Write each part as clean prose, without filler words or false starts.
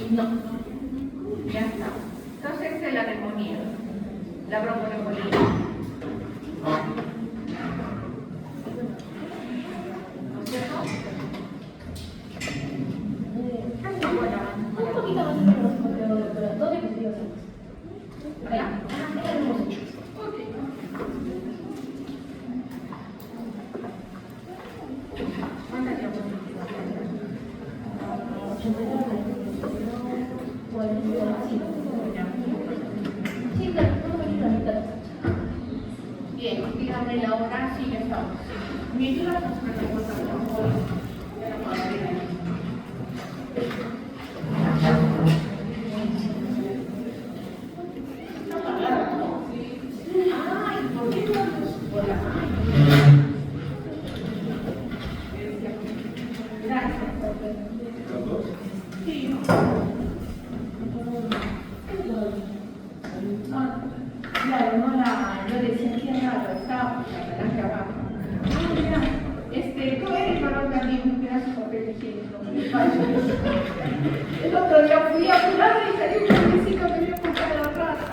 No. Ya está. Entonces, la neumonía, la bronconeumonía. ¿No es cierto? Bueno, Un poquito más de pero ¿dónde investigas? ¿verdad? Ok. ¿Cuántas ya puedes Sí, claro, no me quiero la mitad. Bien, dígame la hora, sí, ya estamos. ¿Me ayudas a hacer la cosa? Ay, ¿por qué no haces por la Gracias. Sí. Claro, no decía que raro, estaba adelante abajo. Mira, tú eres varón también, mira su papel higiénico. El otro día fui a curar y salí un pobrecito que me puso la rata.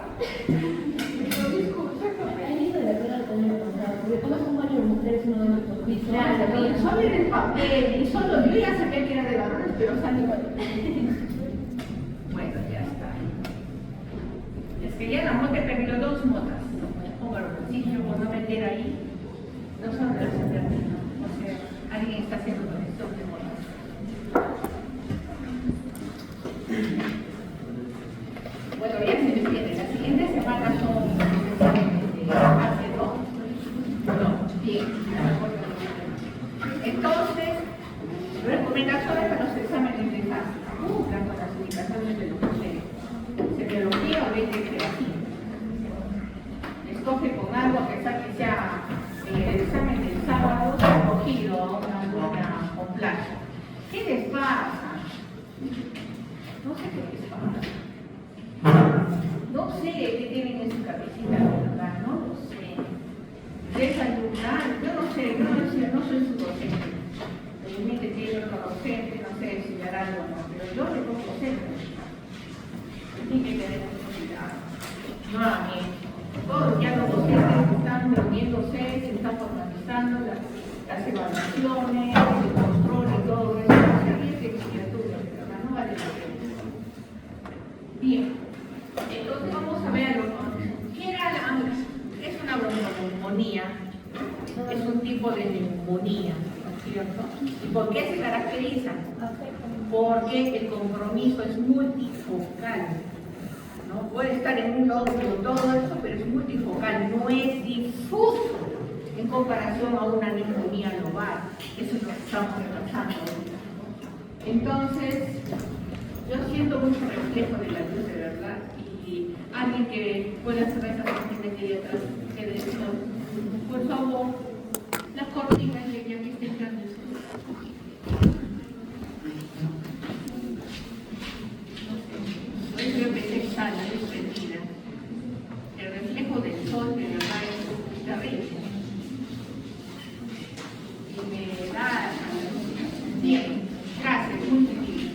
Ahí hizo de la cara también me contaba, porque como son varias mujeres, uno da una torpeza. Claro, solo era el papel, y solo yo ya sabía que era de varones, pero sale igual. Bueno, ya está. Es que ya la mota terminó 2 motas. Póngalo así, yo puedo meter ahí. No son de las enfermeras. O sea, alguien está haciendo esto de motas. Bueno, ya se detiene. La siguiente semana son de base, ¿no? No, bien. Entonces, recomendaciones para los exámenes de fase. Las indicaciones de los de semiología o de creatina. Escoge con algo que sea el examen del sábado escogido a una buena con plazo. ¿Qué les pasa? No sé qué les pasa. No sé qué tienen en su cabecita, ¿verdad? No lo sé. Desayunar, yo no soy su docente. Felizmente tiene otro docente, no sé si hará algo o no, pero yo le pongo docente. Tiene que tener mucho cuidado. Nuevamente, todos ya los docentes están reuniéndose, se están formalizando las evaluaciones, el control y todo eso. Se arriesgue criaturas, pero no vale la pena. Bien, entonces vamos a ver ¿qué era es una bronconeumonía, es un tipo de neumonía, ¿no es cierto? ¿Y por qué se caracteriza? Porque el compromiso es multifocal. ¿No? Puede estar en un lóbulo todo esto, pero es multifocal, no es difuso en comparación a una neumonía global. Eso es lo que estamos tratando ahorita. Entonces, yo siento mucho reflejo de la luz, de verdad, y alguien que pueda hacer esa cortina que hay atrás, que decía, por favor, la cortina que aquí está entrando. Hoy creo que se está la luz prendida. El reflejo del sol de verdad es terrible. Y me da... Bien, gracias, muy bien.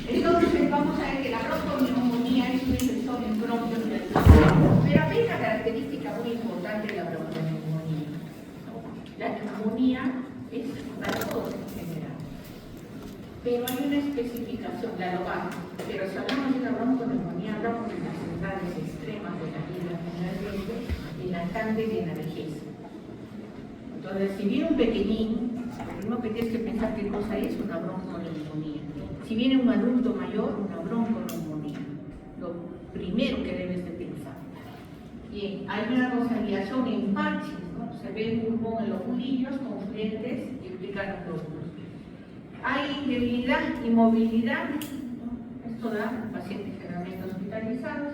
Entonces vamos a ver que la bronconeumonía es una infección en bronquios y alveolos. Pero hay una característica muy importante de la bronconeumonía. La neumonía es para todos en general. Pero hay una especificación, la local. Pero si hablamos de una bronconeumonía, hablamos de las edades extremas de la vida, generalmente en la cáncer y en la vejez. Entonces, si viene un pequeñín, lo primero que tienes que pensar qué cosa es una bronconeumonía. Si viene un adulto mayor, una bronconeumonía. Lo primero que debes de pensar. Bien, hay una rosariación en parches, ¿no? Se ve un pulmón en los culillos, con fletes y implican los lóbulos. Hay debilidad y movilidad, ¿no? Esto da pacientes generalmente hospitalizados.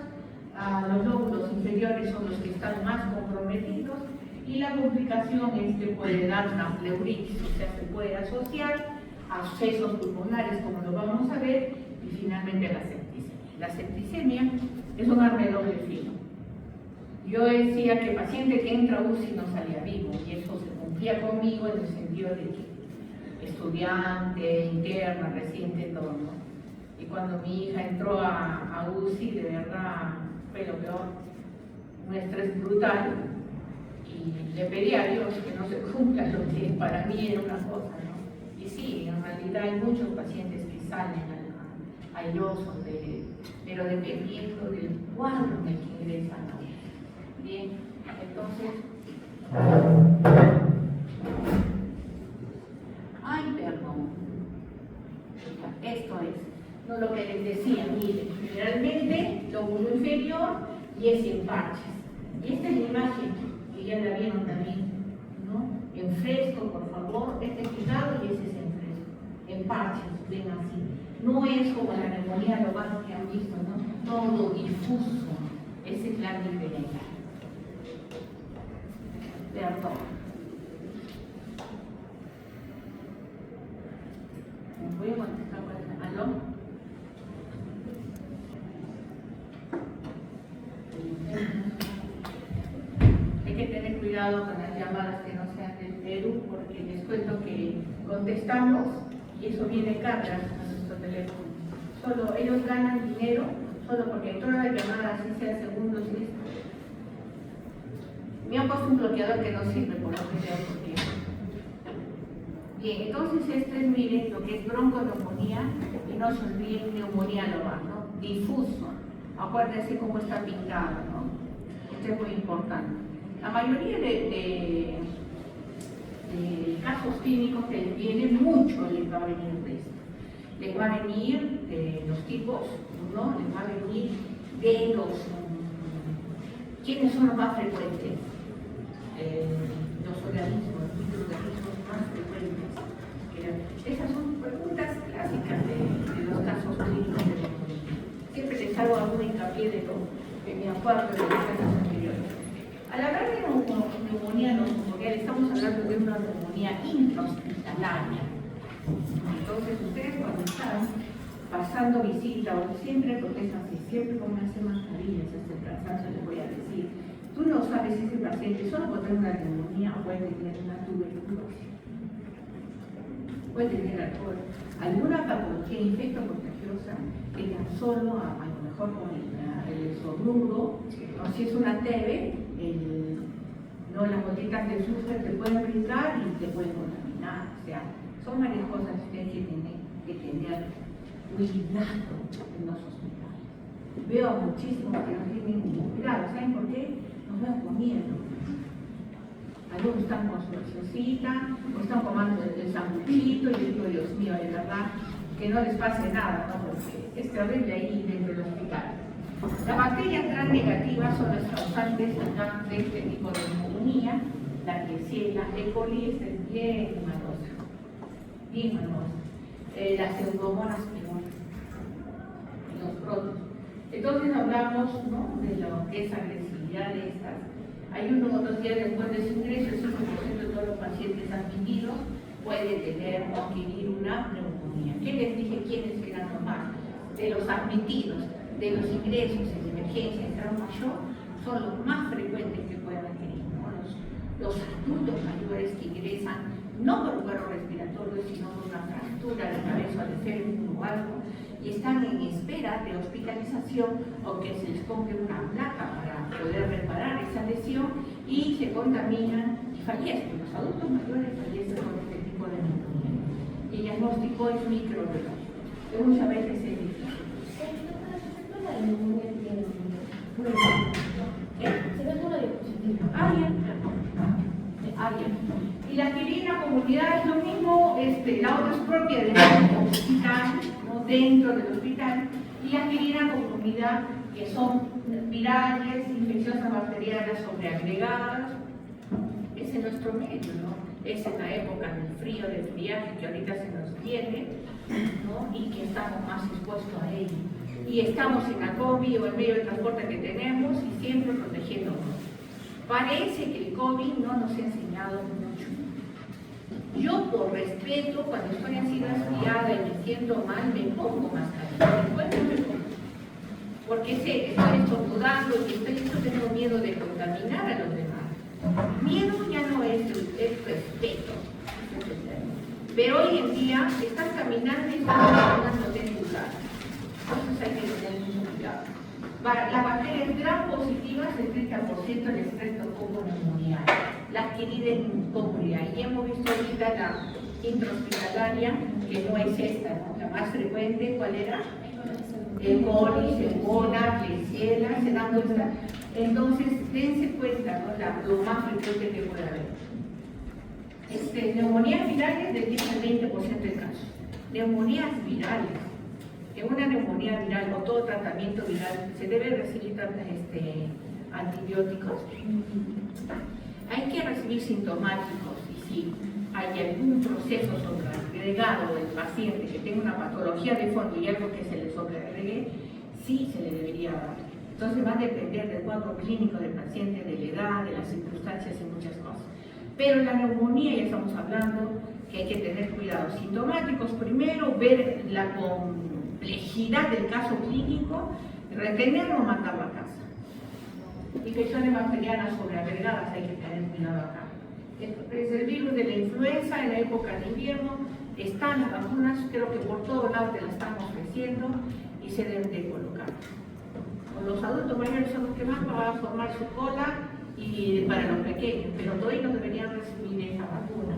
Los lóbulos inferiores son los que están más comprometidos y la complicación es que puede dar una pleuritis, o sea, se puede asociar abscesos pulmonares, como lo vamos a ver, y finalmente la septicemia. La septicemia es un arma de doble filo. Yo decía que el paciente que entra a UCI no salía vivo, y eso se cumplía conmigo en el sentido de que estudiante, interna, reciente, todo, ¿no? Y cuando mi hija entró a UCI, de verdad fue lo peor, un estrés brutal, y le pedí a Dios que no se cumpla lo que para mí era una cosa, ¿no? Y sí, en realidad hay muchos pacientes que salen airosos, pero dependiendo del cuadro en el que ingresan, ¿no? Bien, entonces, ay, perdón, esto es, no lo que les decía, miren, generalmente lóbulo inferior y es en parches. Y esta es la imagen, que ya la vieron también, ¿no? En fresco, por favor, este es quitado y ese es en fresco, en parches, ven así. No es como la neumonía lobar que han visto, ¿no? Todo difuso, esa es la diferencia. Perdón. Voy a contestar por acá. ¿Aló? Hay que tener cuidado con las llamadas que no sean del Perú, porque les cuento que contestamos y eso viene carga a nuestro teléfono. Solo ellos ganan dinero solo porque todas las llamadas, así sea segundos, listo. Me han puesto un bloqueador que no sirve por lo que sea por tiempo. Bien, entonces esto es, miren, lo que es bronconeumonía, y no se olviden neumonía lobar, ¿no? Difuso. Acuérdense cómo está pintado, ¿no? Esto es muy importante. La mayoría de casos clínicos que les viene mucho les va a venir de esto. Les va a venir de los tipos, ¿no? Les va a venir de los... ¿Quiénes son los más frecuentes? Los organismos, los microorganismos más frecuentes. Esas son preguntas clásicas de los casos clínicos de neumonía. Siempre les hago algún hincapié de lo que me acuerdo de los casos anteriores. Al hablar de neumonía neumonial, estamos hablando de una neumonía intrahospitalaria. Entonces, ustedes cuando están pasando visita o siempre protestan, siempre pónganse mascarillas, hasta el cansancio les voy a decir. Tú no sabes si ese paciente solo puede tener una neumonía o puede tener una tuberculosis. Puede tener alguna patología infectocontagiosa que tan solo, a lo mejor con el estornudo, o si es una TB, las gotitas de azúcar te pueden brincar y te pueden contaminar. O sea, son varias cosas que ustedes tienen que tener cuidado en los hospitales. Veo a muchísimos que no tienen ningún cuidado. ¿Saben por qué? Nos veo comiendo. Algunos están con su reciocita, o están comiendo el sanguchito, y yo digo, Dios mío, de verdad, que no les pase nada, ¿no? Porque es terrible ahí dentro del hospital. Las bacterias gram negativas son las causantes de este tipo de neumonía. La Klebsiella, E. coli, esta es bien malosa, bien malosa. Las pseudomonas pionas, los protos. Entonces hablamos, ¿no?, de lo que es agresividad de estas. Hay 1 o 2 días después de su ingreso, el 5% de todos los pacientes admitidos puede tener o adquirir una neumonía. ¿Qué les dije quiénes eran los más? De los admitidos, de los ingresos en emergencia en grado mayor, son los más frecuentes que pueden adquirir, ¿no? Los adultos mayores que ingresan no por un paro respiratorio, sino por una fractura de cabeza de fémur o algo, y están en espera de hospitalización o que se les ponga una placa para poder reparar esa lesión, y se contaminan y fallecen. Los adultos mayores fallecen por este tipo de neumonía. El diagnóstico es microbiológico, que muchas veces es difícil. Se ve una diapositiva. Y la aspirina comunidad es lo mismo, la otra es propia del hospital, ¿no?, dentro del hospital, y la aspirina comunidad, que son virales, infecciosas bacterianas sobreagregadas. Es en nuestro medio, ¿no? Es en la época del frío, del friaje que ahorita se nos viene, ¿no?, y que estamos más expuestos a ello. Y estamos en la COVID o el medio de transporte que tenemos y siempre protegiéndonos. Parece que el COVID no nos ha enseñado mucho. Yo por respeto, cuando estoy así resfriada y me siento mal, me pongo mascarilla. Después no me pongo. Porque sé que estoy estornudando y tengo miedo de contaminar a los demás. Miedo ya no es respeto. Pero hoy en día estás caminando y estás caminándote en tu casa. Entonces hay que tener mucho cuidado. La bacteria es gran positiva, es el 30% el estreptococo neumonía, la adquirida en comunidad. Y hemos visto ahorita la intrahospitalaria, que no es esta, ¿no? La más frecuente, ¿cuál era? El coli, Ebola, Klebsiella, ¿se dan cuenta? Entonces, dense cuenta, ¿no? Lo más frecuente que puede haber. Neumonías virales del 10 al 20% de casos. Neumonías virales. En una neumonía viral o todo tratamiento viral se debe recibir antibióticos. Hay que recibir sintomáticos y si hay algún proceso sobreagregado del paciente que tenga una patología de fondo y algo que se le sobreagregue, sí se le debería dar. Entonces va a depender del cuadro clínico del paciente, de la edad, de las circunstancias y muchas cosas. Pero la neumonía, ya estamos hablando que hay que tener cuidado. Sintomáticos, primero, ver la complejidad del caso clínico, retenerlo o mandarlo a casa. Infecciones bacterianas sobreagregadas, hay que tener cuidado acá. Es el virus de la influenza en la época de invierno, están las vacunas, creo que por todos lados te las están ofreciendo y se deben de colocar. Los adultos mayores son los que más van a formar su cola y para los pequeños, pero todos no deberían recibir esa vacuna.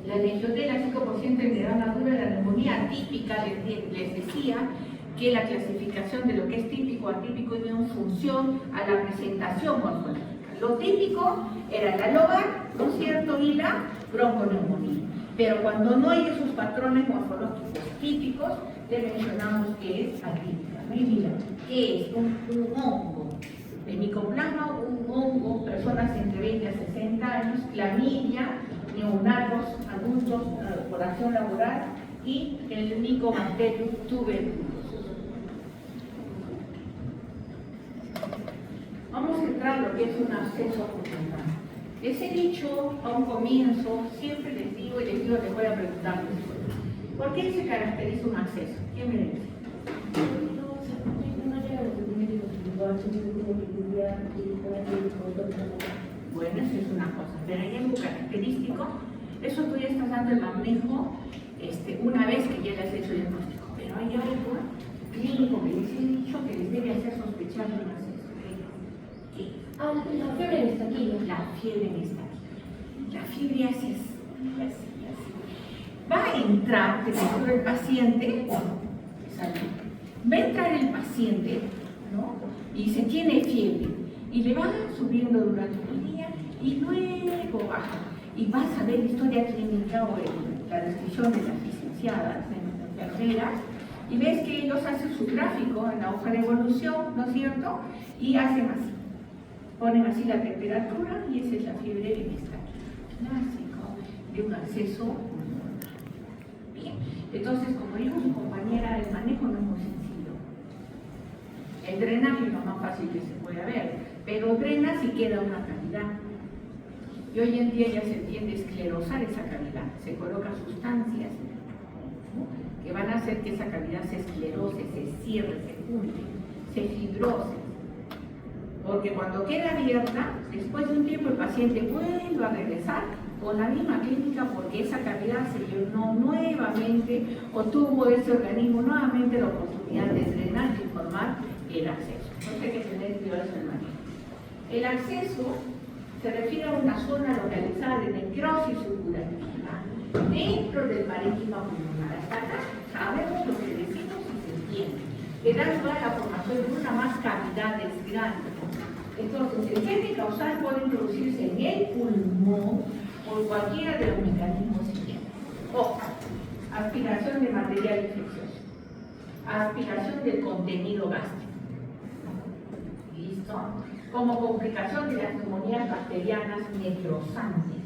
La legionela, 5% en edad madura, la neumonía atípica, les decía que la clasificación de lo que es típico o atípico es en función a la presentación morfológica. Lo típico era la lobar, ¿no es cierto?, y la bronconeumonía. Pero cuando no hay esos patrones morfológicos típicos, le mencionamos que es atípica. Mira, ¿qué es? Un hongo de micoplasma, un hongo, personas entre 20 a 60 años, clamidia, neonatos, adultos por acción laboral y el Mycobacterium tuberculosis. Vamos a entrar a lo que es un absceso pulmonar. Les he dicho a un comienzo, siempre les digo y les voy a preguntar después. ¿Por qué se caracteriza un absceso? ¿Quién me dice? Bueno, eso es una cosa, pero hay algo característico. Eso tú ya estás dando el manejo una vez que ya le has hecho el diagnóstico. Pero hay algo clínico que les he dicho que les debe hacer sospechar de un absceso. La fiebre está aquí. La fiebre está aquí. La fiebre así. Va a entrar dentro del paciente, va a entrar el paciente, ¿no? Y se tiene fiebre, y le va subiendo durante el día, y luego baja. Y vas a ver historia clínica o la descripción de las licenciadas, de las enfermeras, y ves que ellos hacen su gráfico en la hoja de evolución, ¿no es cierto? Y hacen así. Ponen así la temperatura y esa es la fiebre en esta clásico de un acceso. Bien, entonces como dijo su compañera, el manejo no es muy sencillo. El drenaje es lo más fácil que se puede ver, pero drena si queda una cavidad. Y hoy en día ya se tiende a esclerosar esa cavidad, se colocan sustancias, ¿no?, que van a hacer que esa cavidad se esclerose, se cierre, se junte, se fibrose. Porque cuando queda abierta, después de un tiempo el paciente vuelve a regresar con la misma clínica porque esa cavidad se llenó nuevamente o tuvo ese organismo nuevamente la oportunidad de drenar y formar el acceso. Entonces hay que tener cuidado en el manejo. El acceso se refiere a una zona localizada de necrosis circulativa dentro del parénquima pulmonar. Hasta acá sabemos lo que decimos y se entiende. Que da lugar a la formación de una más cavidades grandes. Entonces, el germen causal puede introducirse en el pulmón por cualquiera de los mecanismos siguientes. O aspiración de material infeccioso, aspiración del contenido gástrico. ¿Listo? Como complicación de las neumonías bacterianas necrosantes,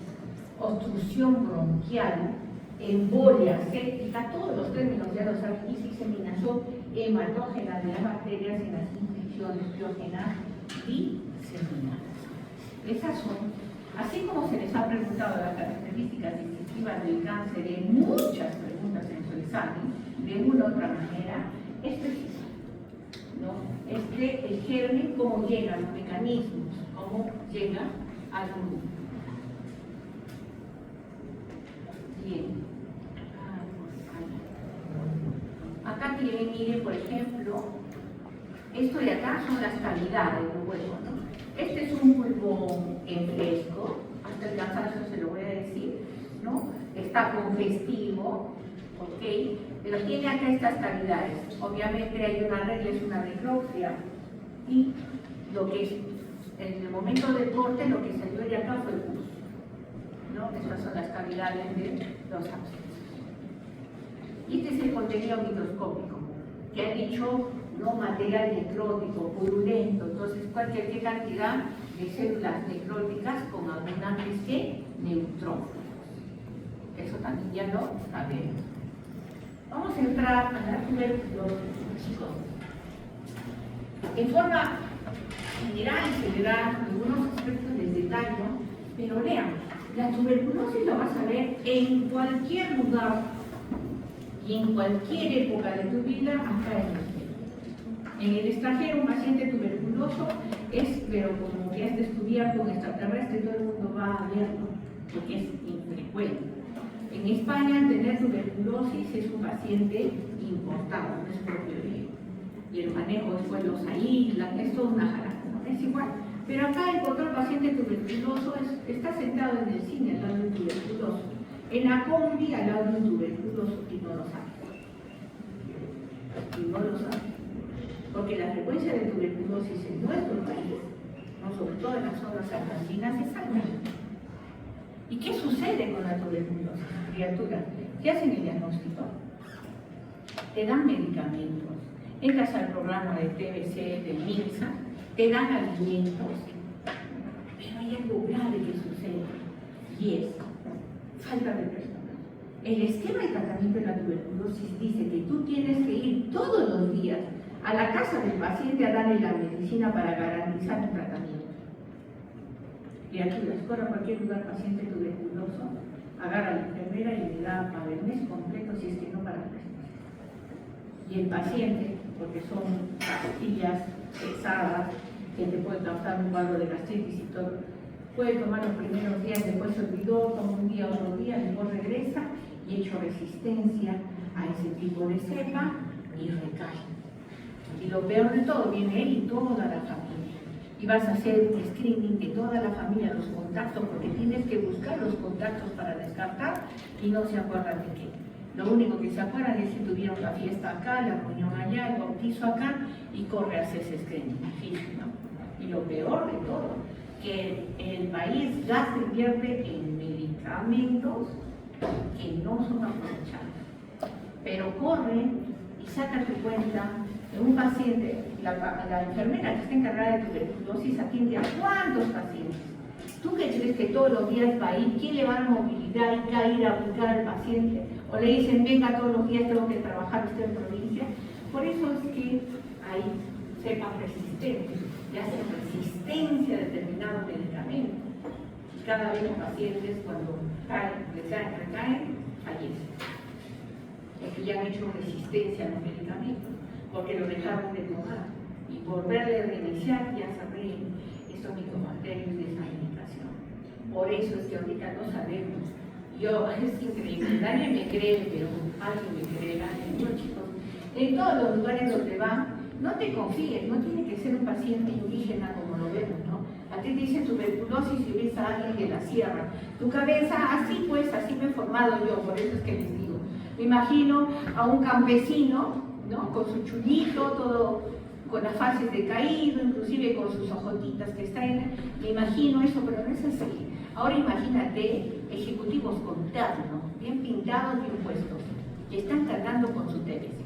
obstrucción bronquial, embolia séptica, todos los términos ya los saben, y diseminación hematógena de las bacterias en las infecciones biógenas y diseminadas. Esas son Así como se les ha preguntado las características distintivas del cáncer en muchas preguntas en su examen, de una u otra manera, es preciso, ¿no? El germen, cómo llega, los mecanismos, cómo llega al mundo. Bien. Acá tienen, miren, por ejemplo, esto de acá son las cavidades del huevo, ¿no? Este es un pulmón en fresco, hasta el cansancio se lo voy a decir, ¿no? Está congestivo, ¿ok? Pero tiene acá estas cavidades. Obviamente hay una regla, es una necropsia, y lo que es, en el momento del corte, lo que salió de acá fue el pus, ¿no? Estas son las cavidades de los abscesos. Y este es el contenido microscópico, que ha dicho, no, material necrótico, purulento, entonces cualquier cantidad de células necróticas con abundantes que neutrófilos. Eso también ya lo sabemos. Vamos a entrar a la tuberculosis, chicos. En forma general se le da algunos aspectos del detalle, pero vean, la tuberculosis la vas a ver en cualquier lugar y en cualquier época de tu vida acá en el Perú. En el extranjero un paciente tuberculoso es, pero como que es descubierto un extraterrestre, todo el mundo va a verlo, porque es infrecuente. En España tener tuberculosis es un paciente importado, no es propio de él. Y el manejo después los aíslan, es toda una jarana, ¿no? Es igual. Pero acá encontrar paciente tuberculoso está sentado en el cine al lado de un tuberculoso, en la combi al lado de un tuberculoso, y no lo sabe. Y no lo sabe. Porque la frecuencia de tuberculosis en nuestro país, ¿no? Sobre todo en las zonas argentinas, es alta. ¿Y qué sucede con la tuberculosis, criatura? ¿Qué hacen el diagnóstico? Te dan medicamentos, entras al programa de TBC, de MINSA, te dan alimentos, pero hay algo grave que sucede, y es falta de personal. El esquema de tratamiento de la tuberculosis dice que tú tienes que ir todos los días a la casa del paciente a darle la medicina para garantizar el tratamiento. Criaturas, corre a cualquier lugar paciente tuberculoso, agarra a la enfermera y le da para el mes completo, si es que no para 3 meses. Y el paciente, porque son pastillas pesadas que te pueden causar un cuadro de gastritis y todo, puede tomar los primeros días, después se olvidó, toma un día, otro día, después regresa y hecho resistencia a ese tipo de cepa y recae. Y lo peor de todo, viene él y toda la familia. Y vas a hacer un screening de toda la familia, los contactos, porque tienes que buscar los contactos para descartar y no se acuerdan de qué. Lo único que se acuerdan es si tuvieron la fiesta acá, la reunión allá, el bautizo acá, y corre a hacer ese screening, ¿no? Y lo peor de todo, que el país gasta e invierte en medicamentos que no son aprovechados. Pero corre y saca tu cuenta de un paciente, la enfermera que está encargada de tuberculosis atiende a ¿cuántos pacientes? ¿Tú qué crees que todos los días va a ir? ¿Quién le va a dar movilidad y a ir a buscar al paciente? O le dicen, venga todos los días, tengo que trabajar usted en provincia. Por eso es que hay cepas resistentes, le hacen resistencia a determinados medicamentos. Y cada vez los pacientes, cuando recaen, fallecen. Porque ya han hecho resistencia a los medicamentos, porque lo dejaron de tomar. Y volverle a reiniciar ya se ríen estos micobacterios de esa medicación. Por eso es que ahorita no sabemos. Es increíble, nadie me cree, pero alguien me cree, chicos. En todos los lugares donde van, no te confíes, no tiene que ser un paciente indígena como lo vemos, ¿no? A ti te dicen tuberculosis y ves a alguien de la sierra. Tu cabeza, así pues, así me he formado yo, por eso es que les digo. Me imagino a un campesino, ¿no? Con su chulito, todo con las fases decaído, inclusive con sus ojotitas que están, me imagino eso, pero no es así. Ahora imagínate ejecutivos con terno, bien pintados, bien puestos, que están cargando con su TBC.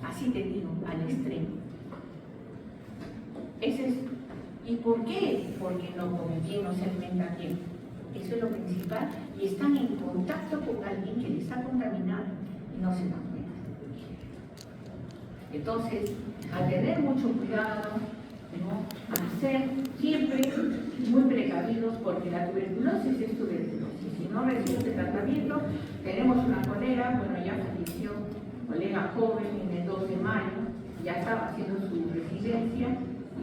Así te digo, al extremo. Ese es. ¿Y por qué? Porque no comen bien, no se alimentan bien. Eso es lo principal. Y están en contacto con alguien que les ha contaminado y no se dan cuenta. Entonces, al tener mucho cuidado, ¿no? A ser siempre muy precavidos porque la tuberculosis es tuberculosis. Si no recibe este tratamiento, tenemos una colega, bueno, ya falleció, colega joven en el 2 de mayo, ya estaba haciendo su residencia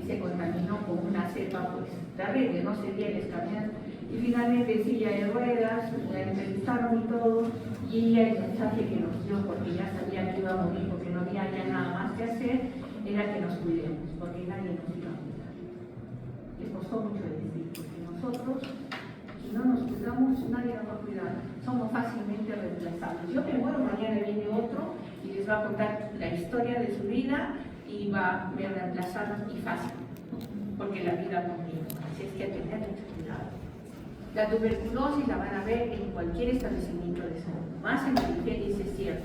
y se contaminó con una cepa pues terrible, no se el escanear. Y finalmente en silla de ruedas, la entrevistaron y todo, y ella el mensaje que nos dio, porque ya sabía que iba a morir, porque no había ya nada más que hacer, era que nos cuidemos, porque nadie nos iba a cuidar. Les costó mucho decir, porque nosotros, si no nos cuidamos, nadie nos va a cuidar. Somos fácilmente reemplazables. Yo me muero, mañana viene otro y les va a contar la historia de su vida y va a reemplazar y fácil, porque la vida conmigo. Así es que hay que tener mucho cuidado. La tuberculosis la van a ver en cualquier establecimiento de salud, más en periferia, es cierto.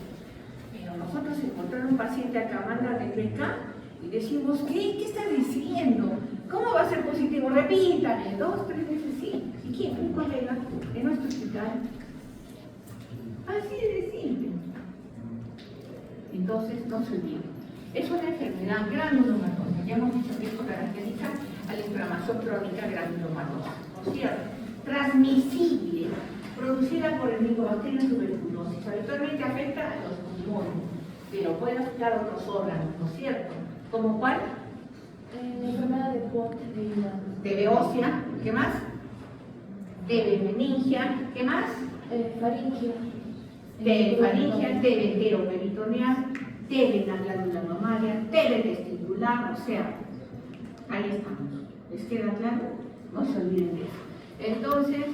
Pero nosotros encontramos un paciente acá, manda de PK y decimos, ¿qué está diciendo? ¿Cómo va a ser positivo? Repítale, 2, 3 veces sí. ¿Y quién? Un colega de nuestro hospital. Así de simple. Entonces, no se olviden. Es una enfermedad granulomatosa. Ya hemos dicho que esto caracteriza a la inflamación crónica granulomatosa, ¿no es cierto? Transmisible, producida por el Mycobacterium tuberculosis. Habitualmente afecta a los pulmones, pero puede afectar a otros órganos, ¿no es cierto? ¿Como cuál? La enfermedad de Pott, TB ósea, ¿qué más? TB meningia, ¿qué más? faringia. TB faringia, TB enteroperitoneal, TB en la glándula mamaria, TB testicular, o sea, ahí estamos. ¿Les queda claro? No se olviden de eso. Entonces,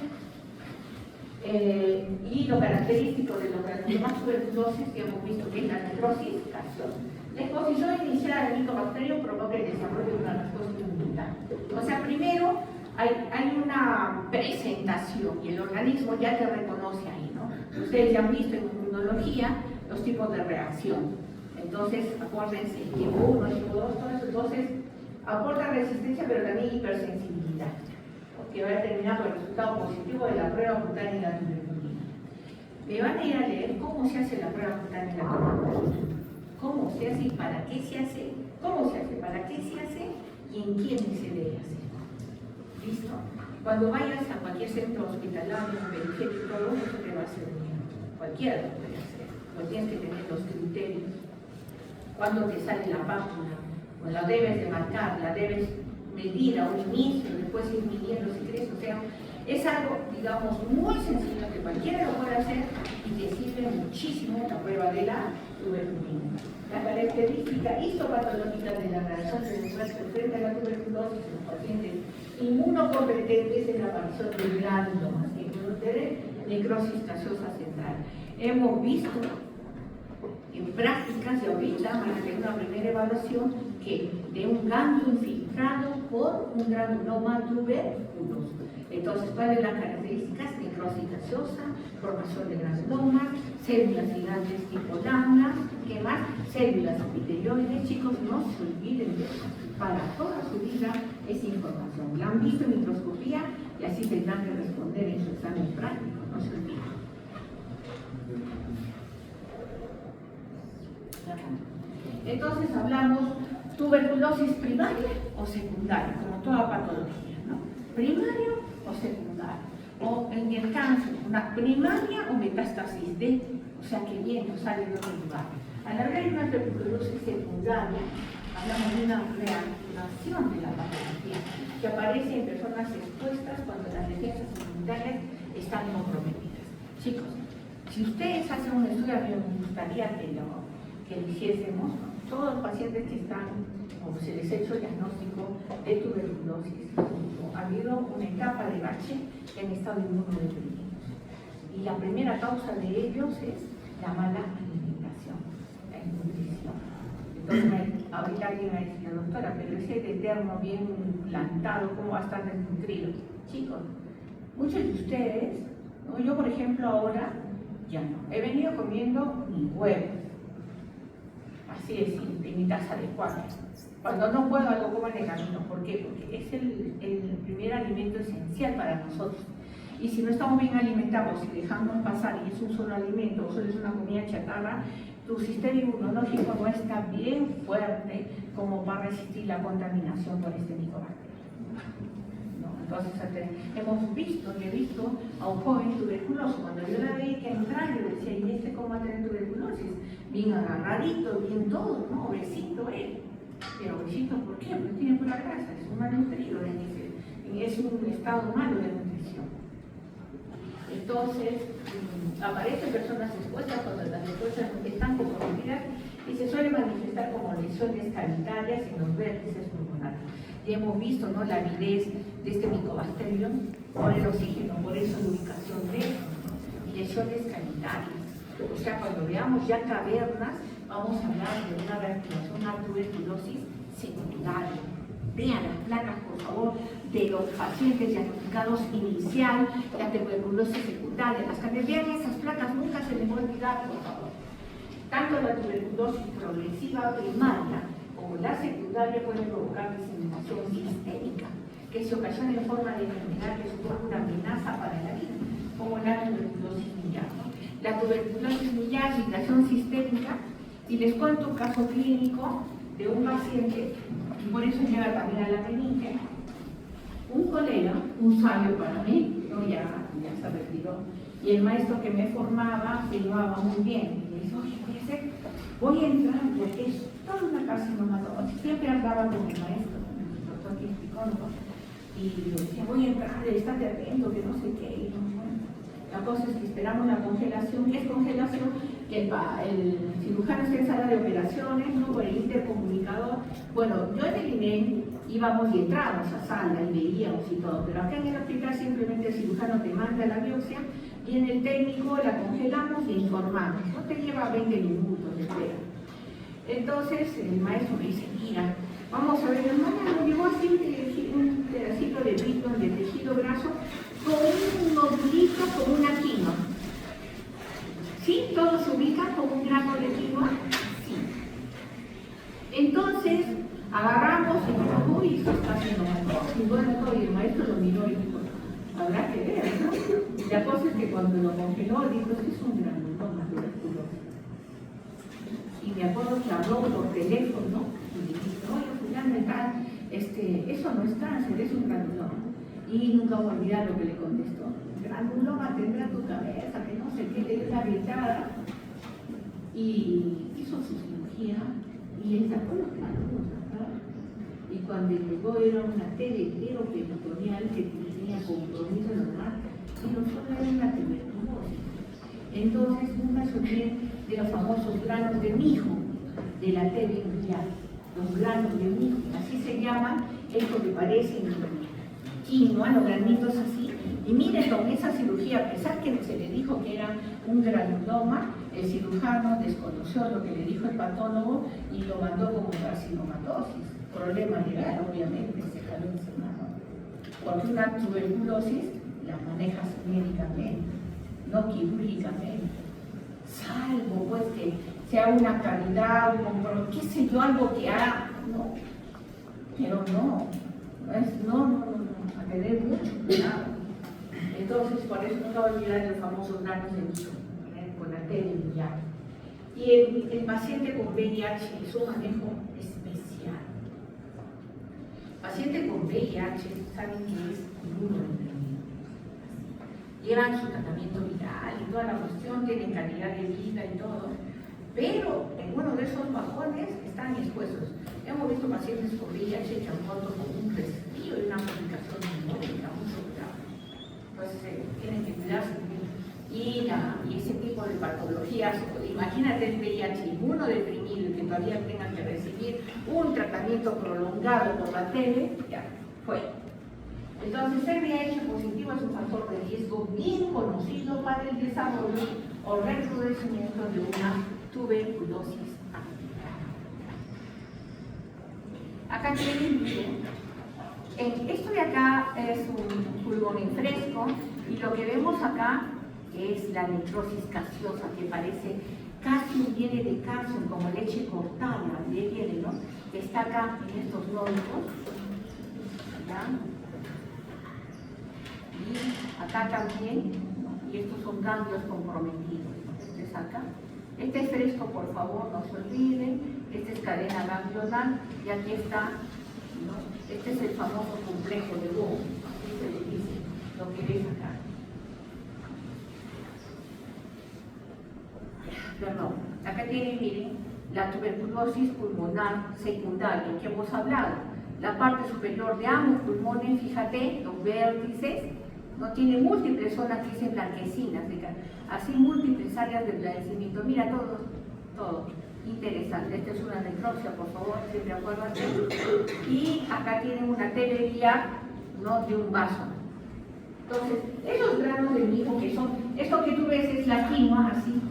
y lo característico de los granulomas tuberculosis que hemos visto que es la necrosis gaseosa. La exposición inicial al Mycobacterium provoca el desarrollo de una respuesta inmunitaria. O sea, primero hay una presentación y el organismo ya te reconoce ahí, ¿no? Ustedes ya han visto en inmunología los tipos de reacción. Entonces, acuérdense, tipo 1, tipo 2, todo eso, entonces aporta resistencia pero también hipersensibilidad, que va a determinar por el resultado positivo de la prueba cutánea y la tuberculina. Me van a ir a leer cómo se hace la prueba cutánea y la tuberculina. Cómo se hace y para qué se hace, cómo se hace, para qué se hace y en quiénes se debe hacer. ¿Listo? Cuando vayas a cualquier centro hospitalario, periférico, todo eso te va a servir. Cualquiera lo puede hacer. Pero tienes que tener los criterios. Cuando te sale la pápula, pues la debes de marcar, la debes medir a un inicio, después ir midiendo si crees, o sea, es algo, digamos, muy sencillo que cualquiera lo puede hacer y te sirve muchísimo la prueba de la tuberculina. La característica histopatológica de la reacción cerebral frente a la tuberculosis en los pacientes inmunocompetentes es la aparición de glándulas que producen necrosis gaseosa central. Hemos visto en prácticas y ahorita van a tener una primera evaluación que de un ganglio infiltrado por un granuloma tuberculoso. Entonces, ¿cuáles son las características? Necrosis gaseosa, formación de granulomas, células gigantes tipo lambda, ¿qué más? Células epitelioides. Chicos, no se olviden de eso. Para toda su vida es información. La han visto en microscopía y así tendrán que responder en su examen práctico, no se olviden. Entonces hablamos tuberculosis primaria o secundaria, como toda patología, ¿no? Primario o secundario, o en el cáncer, una primaria o metástasis de, o sea que viene o sale de otro lugar. Al hablar de una tuberculosis secundaria, hablamos de una reactivación de la patología que aparece en personas expuestas cuando las defensas inmunitarias están comprometidas. Chicos, si ustedes hacen un estudio, a mí me gustaría que lo hiciésemos, ¿no? Todos los pacientes que están, o se les ha hecho diagnóstico de tuberculosis, ha habido una etapa de bache que han estado inmunodeprimidos. Y la primera causa de ellos es la mala alimentación, la nutrición. Entonces, ahorita alguien me decía, doctora, pero ese eterno bien plantado, ¿cómo va a estar desnutrido? Chicos, muchos de ustedes, ¿no? Yo por ejemplo ahora, ya no, he venido comiendo mi huevo. Así es, en mi taza de cuatro. Cuando no puedo, algo como en el camino. ¿Por qué? Porque es el primer alimento esencial para nosotros. Y si no estamos bien alimentados y dejamos pasar y es un solo alimento o solo es una comida chatarra, tu sistema inmunológico no está bien fuerte como para resistir la contaminación por este micobacterio. ¿No? Entonces hemos visto, y he visto a un joven tuberculoso, cuando yo la veía que entrar, yo decía, ¿y este cómo va a tener tuberculosis? Bien agarradito, bien todo, ¿no? Obesito él. Pero obesito, ¿por qué? Porque tiene pura grasa, es un malnutrido, es un estado malo de nutrición. Entonces, aparecen personas expuestas cuando las expuestas están comprometidas y se suele manifestar como lesiones cavitarias en los vértices pulmonares. Ya hemos visto, ¿no?, la avidez de este micobacterio por el oxígeno, por esa ubicación de lesiones cavitarias. O sea, cuando veamos ya cavernas, vamos a hablar de una reactivación, una tuberculosis secundaria. Vean las placas, por favor, de los pacientes diagnosticados inicial, la tuberculosis secundaria. Las que vean esas placas nunca se les va a olvidar, por favor. Tanto la tuberculosis progresiva primaria como la secundaria pueden provocar diseminación sistémica, que se ocasiona en forma de enfermedad que supone una amenaza para la vida, como la tuberculosis miliar. La tuberculosis miliar, migración sistémica, y les cuento un caso clínico de un paciente, y por eso llega también a la meninge, un colega, un sabio para mí, ¿no? ya se retiró, y el maestro que me formaba se llevaba muy bien, y me dice, oye, voy a entrar porque es toda una carcinomatosis, siempre hablaba con el maestro, el doctor químico, y le decía, voy a entrar, estate atento, que no sé qué, y no, bueno. La cosa es que esperamos la congelación. ¿Qué es congelación? Que el cirujano está en sala de operaciones, ¿no?, por el intercomunicador. Bueno, yo en el INEM íbamos y entrábamos a sala y veíamos y todo, pero acá en el hospital simplemente el cirujano te manda la biopsia y en el técnico la congelamos e informamos. No te lleva 20 minutos de espera. Entonces el maestro me dice, mira, vamos a ver, hermana, nos llevó así un pedacito de pitón, de tejido graso, con un nodulito, como una quinoa. ¿Sí? ¿Todo se ubica como un grano de quinoa? Sí. Entonces, agarramos y dijimos, uy, eso está haciendo mal. Y bueno, y el maestro lo miró y dijo, habrá que ver, ¿no? Y la cosa es que cuando lo congeló, dijo, es un granuloma tuberculoso. Y me acuerdo que habló por teléfono y le dije, oye, fulano y tal, eso no es cáncer, es un granuloma. Y nunca voy a olvidar lo que le contestó. Granuloma tendrá tu cabeza, que no sé qué, le dio la gritada. Y hizo su cirugía y le sacó los granulos, ¿verdad? Y cuando llegó era una TDT peritoneal que tenía compromiso normal, y no solo era una tuberculosis. Entonces nunca se olviden de los famosos granos de mijo, de la T biliar, los granos de mijo, así se llaman, esto que parecen quinoa, los granitos así. Y miren, con esa cirugía, a pesar que se le dijo que era un granuloma, el cirujano desconoció lo que le dijo el patólogo y lo mandó como carcinomatosis. Problema legal, obviamente, se jaló encima. Porque una tuberculosis la manejas médicamente, no quirúrgicamente. Salvo pues que sea una cavidad, qué sé yo, algo que haga, no. Pero no, a tener mucho cuidado. Entonces, por eso nunca voy a olvidar los famosos granos de mijo, con la T biliar. Y el paciente con VIH es un manejo especial. Paciente con VIH, saben que es inmunodeprimido. Llevan su tratamiento viral y toda la cuestión, tienen calidad de vida y todo, pero en uno de esos bajones están expuestos. Hemos visto pacientes con VIH que han muerto con un resfrío y una complicación inmóvil, mucho cuidado. Pues tienen que cuidarse. Y ese tipo de patologías, imagínate el VIH inmunodeprimido y que todavía tengan que recibir un tratamiento prolongado por la tele, ya fue. Entonces, el VIH positivo es un factor de riesgo bien conocido para el desarrollo o recrudecimiento de una tuberculosis activa. Acá tienen, esto de acá es un pulmón fresco y lo que vemos acá es la necrosis gaseosa, que parece casi un hiele de calcio, como leche cortada, de hiele, ¿no? Está acá en estos nódulos, ¿ya? Y acá también, ¿no? Y estos son ganglios comprometidos. Este es acá, Este es fresco, por favor, no se olviden. Esta es cadena ganglionar y aquí está, ¿no? Este es el famoso complejo de Bow, así se le dice, lo que ves acá. Perdón, acá tienen, miren, la tuberculosis pulmonar secundaria que hemos hablado. La parte superior de ambos pulmones, fíjate, los vértices, no tiene múltiples zonas que dicen blanquecinas, así múltiples áreas de blanquecimiento. Mira, todo interesante. Esta es una necropsia, por favor, siempre acuérdate. Y acá tienen una telería, ¿no?, de un vaso. Entonces, esos granos de mijo que son, esto que tú ves es la quinoa, así.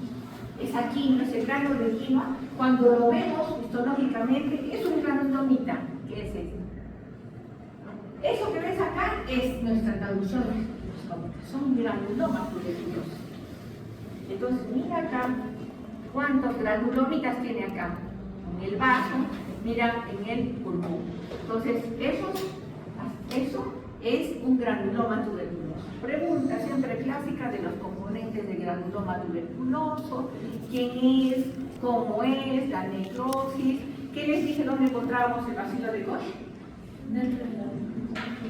Esa quinoa, ese grano de quinoa, cuando lo vemos histológicamente, es un granulomita, que es ese. Eso que ves acá es nuestra traducción, son granulomas tuberculosos. Entonces, mira acá cuántos granulomitas tiene acá, en el vaso, mira en el pulmón. Entonces, eso es un granuloma tuberculoso. Pregunta siempre clásica de los componentes del granuloma tuberculoso: quién es, cómo es, la necrosis. ¿Qué les dije dónde encontrábamos el bacilo de Koch?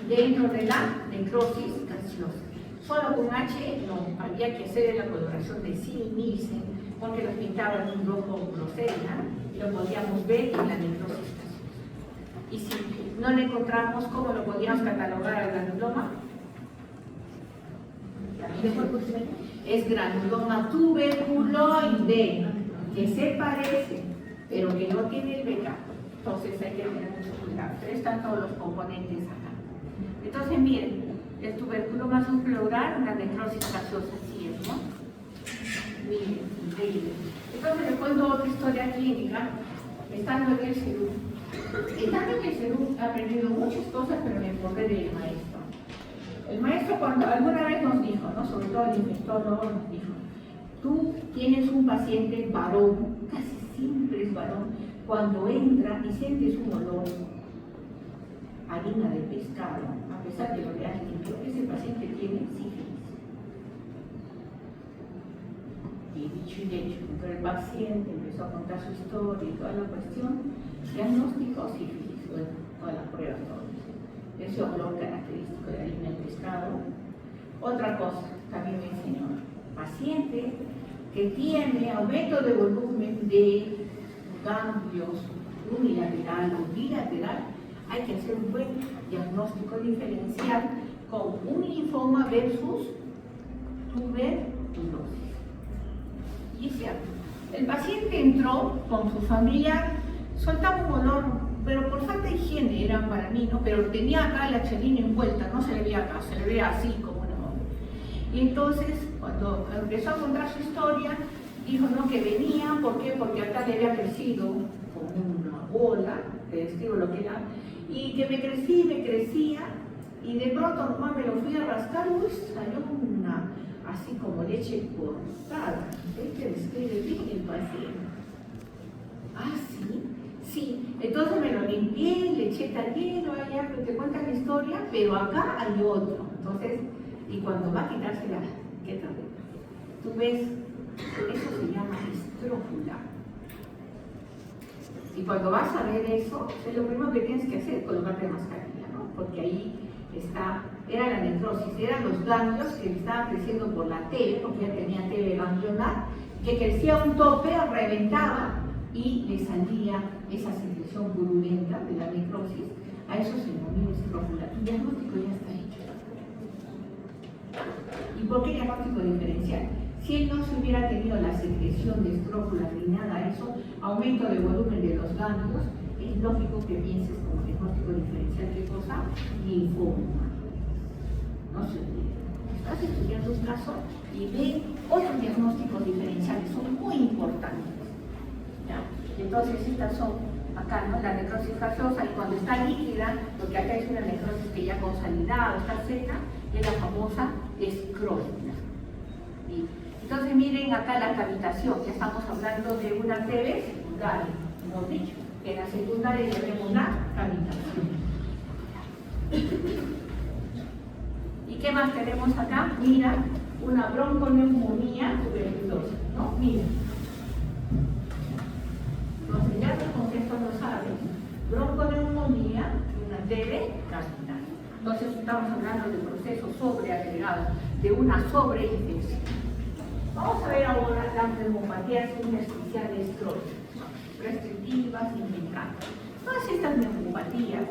Dentro de la necrosis gaseosa. Solo con H no, había que hacer la coloración de Sil, Nielsen, porque los pintaban en un rojo grosella, y lo podíamos ver en la necrosis gaseosa. Y si no lo encontramos, ¿cómo lo podíamos catalogar al granuloma? Es granuloma tuberculoide, que se parece, pero que no tiene el beta. Entonces hay que tener mucho cuidado. Pero están todos los componentes acá. Entonces miren, el tuberculoma subpleural, la necrosis gaseosa, así es, ¿no? Miren, increíble. Entonces les cuento otra historia clínica, estando en el Cerú. Estando en el Cerú he aprendido muchas cosas, pero me acordé del maestro. El maestro, cuando alguna vez nos dijo, ¿no?, sobre todo el infectólogo nos dijo: tú tienes un paciente varón, casi siempre es varón, cuando entra y sientes un olor harina de pescado, a pesar de lo veas limpio, ese paciente tiene sífilis. Y dicho y hecho, entonces el paciente empezó a contar su historia y toda la cuestión, diagnóstico sífilis, bueno, todas las pruebas, todo. Ese olor característico de harina de pescado. Otra cosa, también me enseñó: paciente que tiene aumento de volumen de ganglios unilateral o bilateral, hay que hacer un buen diagnóstico diferencial con un linfoma versus tuberculosis. Y es cierto, el paciente entró con su familia, soltaba un olor, pero por falta de higiene era para mí, ¿no? Pero tenía acá la chelina envuelta, no se le veía acá, se le veía así como una bomba. Y entonces, cuando empezó a contar su historia, dijo, no, que venía, ¿por qué? Porque acá le había crecido como una bola, te describo lo que era, y que me crecía, y de pronto nomás me lo fui a rascar, uy, salió una, así como leche cortada. Este describe bien el paciente. Ah, sí, sí. Entonces me lo limpié, le eché tallero, allá, te cuenta la historia, pero acá hay otro. Entonces, y cuando va a quitársela, ¿qué tal? Tú ves, eso se llama estrófula. Y cuando vas a ver eso, es lo primero que tienes que hacer, colocarte mascarilla, ¿no? Porque ahí era la necrosis, eran los ganglios que estaban creciendo por la TV, porque ya tenía TV ganglionar, que crecía un tope, reventaba y le salía esa secreción purulenta de la necrosis. A eso se denomina estrófula. Tu diagnóstico ya está hecho. ¿Y por qué diagnóstico diferencial? Si él no se hubiera tenido la secreción de estrófula ni nada, eso, aumento de volumen de los ganglios, es lógico que pienses como diagnóstico diferencial, ¿qué cosa? Linfoma. No se olvide. Estás estudiando un caso y ve otros diagnósticos diferenciales, son muy importantes. ¿Ya? Entonces estas son, acá, ¿no?, la necrosis gaseosa, y cuando está líquida, porque acá es una necrosis que ya consolidada, está seca, es la famosa escrófula. Entonces miren acá la cavitación, ya estamos hablando de una TV secundaria, hemos dicho, que en la secundaria ya vemos la cavitación. ¿Y qué más tenemos acá? Mira, una bronconeumonía tuberculosa, ¿no? Mira, estamos hablando de procesos sobreagregados, de una sobreinfección. Vamos a ver ahora las neumopatías intersticiales crónicas, restrictivas y mecánicas. Todas estas neumopatías,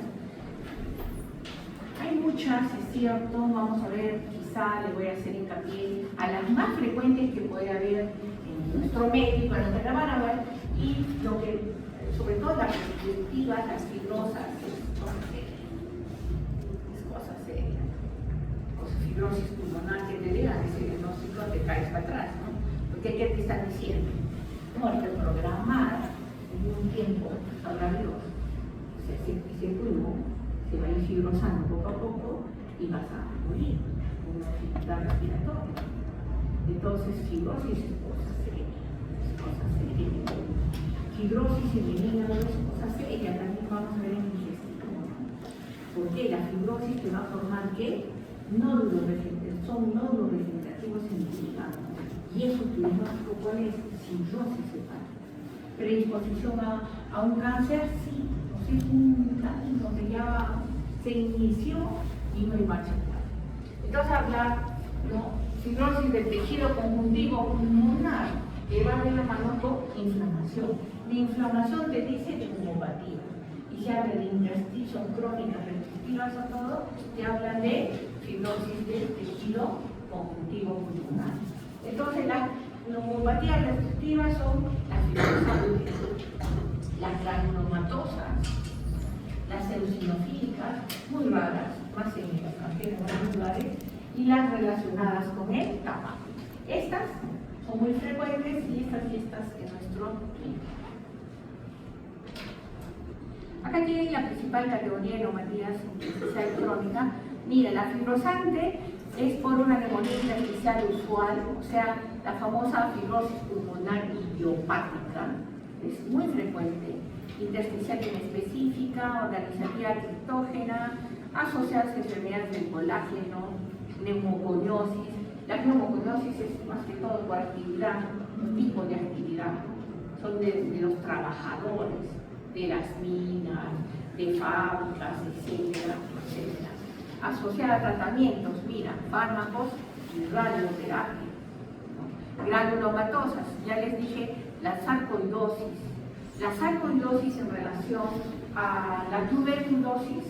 hay muchas, es cierto, vamos a ver, quizá le voy a hacer hincapié a las más frecuentes que puede haber en nuestro medio, para que la van a ver, y lo que, sobre todo las restrictivas, las fibrosas, es cosa seria. Fibrosis pulmonar que te digan ese diagnóstico, te caes para atrás, ¿no? Porque ¿qué te están diciendo? Muerte programada en un tiempo, sabrá Dios, ese pulmón se va a ir fibrosando poco a poco y vas a morir con una dificultad respiratoria. Entonces, fibrosis es cosa seria, es cosa seria. Fibrosis en el hígado es cosa seria, también vamos a ver en el intestino, ¿no? Porque la fibrosis te va a formar ¿qué? Nódulos regenerativos, son nódulos regenerativos en el hígado. Y eso tu diagnóstico, ¿cuál es? Cirrosis hepática. Predisposición a un cáncer, sí. O sea, es un cáncer donde ya se inició y no hay marcha atrás. Entonces hablar, ¿no? Fibrosis del tejido conjuntivo pulmonar, que va de la mano con inflamación. La inflamación te dice neumopatía. Y se habla de intersticios crónicas restrictivas o todo, te hablan de fibrosis del tejido conjuntivo pulmonar. Entonces, las neumopatías restrictivas son las fibrosas, las granulomatosas, las eosinofílicas, muy raras, más en el extranjero en otros lugares, y las relacionadas con el tabaco. Estas son muy frecuentes y estas en nuestro tiempo. Acá tienen la principal categoría de neumopatías intersticial crónica. Mira, la fibrosante es por una neumonía intersticial usual, o sea, la famosa fibrosis pulmonar idiopática, es muy frecuente, intersticial inespecífica, organizativa criptógena, asociadas a enfermedades del colágeno, neumoconiosis. La neumoconiosis es más que todo por actividad, un tipo de actividad, son de los trabajadores, de las minas, de fábricas, etcétera, etcétera. Asociada a tratamientos, mira, fármacos y radioterapia, ¿no? Granulomatosas, ya les dije, la sarcoidosis. La sarcoidosis en relación a la tuberculosis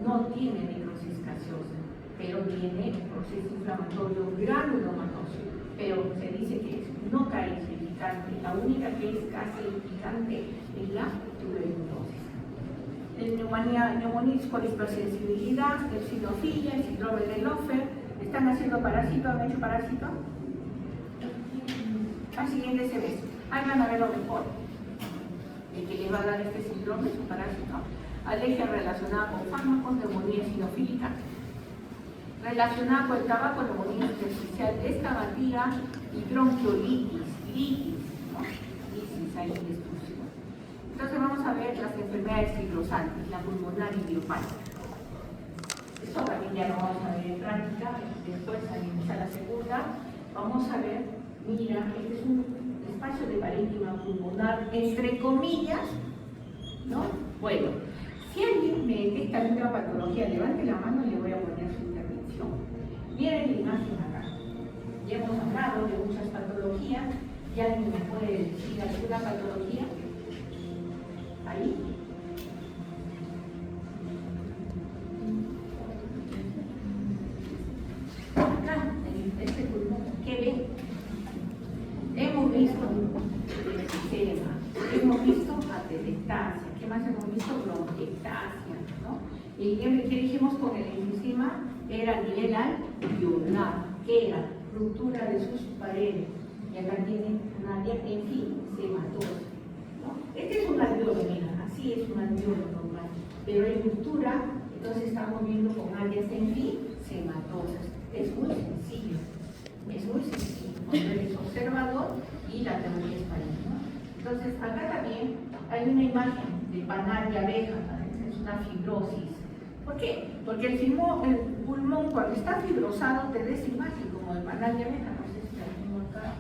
no tiene necrosis gaseosa, pero tiene proceso inflamatorio granulomatoso, pero se dice que no cae en picante, la única que es casi picante es la tuberculosis. Neumonías por hipersensibilidad, eosinofilia, el síndrome de Lofer. ¿Están haciendo parásito? ¿Han hecho parásito? Al siguiente semestre. Ahí van a ver lo mejor. El que les va a dar este síndrome es un parásito. Alergia relacionada con fármacos, neumonía eosinofílica. Relacionada con el tabaco, neumonía intersticial escamativa y bronquiolitis, litis, ¿no? Litis ahí destrucción. Entonces vamos a ver las enfermedades fibrosantes, la pulmonar idiopática. Esto también ya lo vamos a ver en práctica, después al iniciar la segunda, vamos a ver, mira, este es un espacio de parénquima pulmonar, entre comillas, ¿no? Bueno, si alguien me detecta alguna patología, levante la mano y le voy a poner su intervención. Miren la imagen acá. Ya hemos hablado de muchas patologías, y alguien me puede decir alguna patología. Ahí. Acá, en este pulmón, ¿qué ven? Hemos visto enfisema, hemos visto atelectasia, ¿qué más hemos visto? Bronquiectasia, ¿no? ¿Y qué dijimos con el enfisema? Era a nivel alveolar, que era ruptura de sus paredes, y acá tiene un área enfisемatosa. Este es un alveolo, mira, así es un alveolo normal, pero hay ruptura, entonces estamos viendo con áreas enfisematosas. Es muy sencillo, cuando eres observador y la teoría es para ello, ¿no? Entonces, acá también hay una imagen de panal de abeja, ¿no? Es una fibrosis. ¿Por qué? Porque el pulmón, cuando está fibrosado, te da esa imagen como de panal de abeja, no sé si la tengo acá,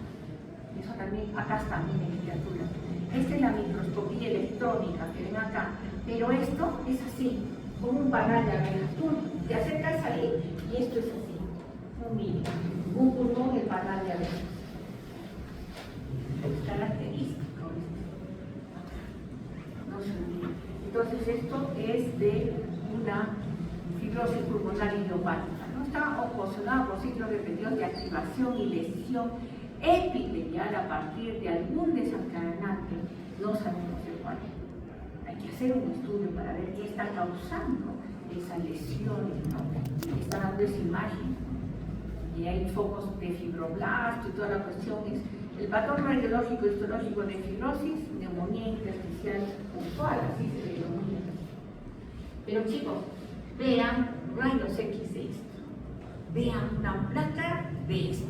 eso también, acá está, miren, literatura. Esta es la microscopía electrónica que ven acá, pero esto es así, como un panal de abejas. Tú te acercas ahí y esto es así. No mire, un pulmón el panal de abejas. Es característico. No se olvide. Entonces esto es de una fibrosis pulmonar idiopática. No está ocasionado por ciclos repetidos de activación y lesión epitelial a partir de algún desencadenante. No sabemos de cuál. Hay que hacer un estudio para ver qué está causando esa lesión, ¿no? Está dando esa imagen. Y hay focos de fibroblasto y toda la cuestión es el patrón radiológico histológico de fibrosis, neumonía intersticial puntual, así se denomina. Pero chicos, vean rayos X de esto, vean una placa de esto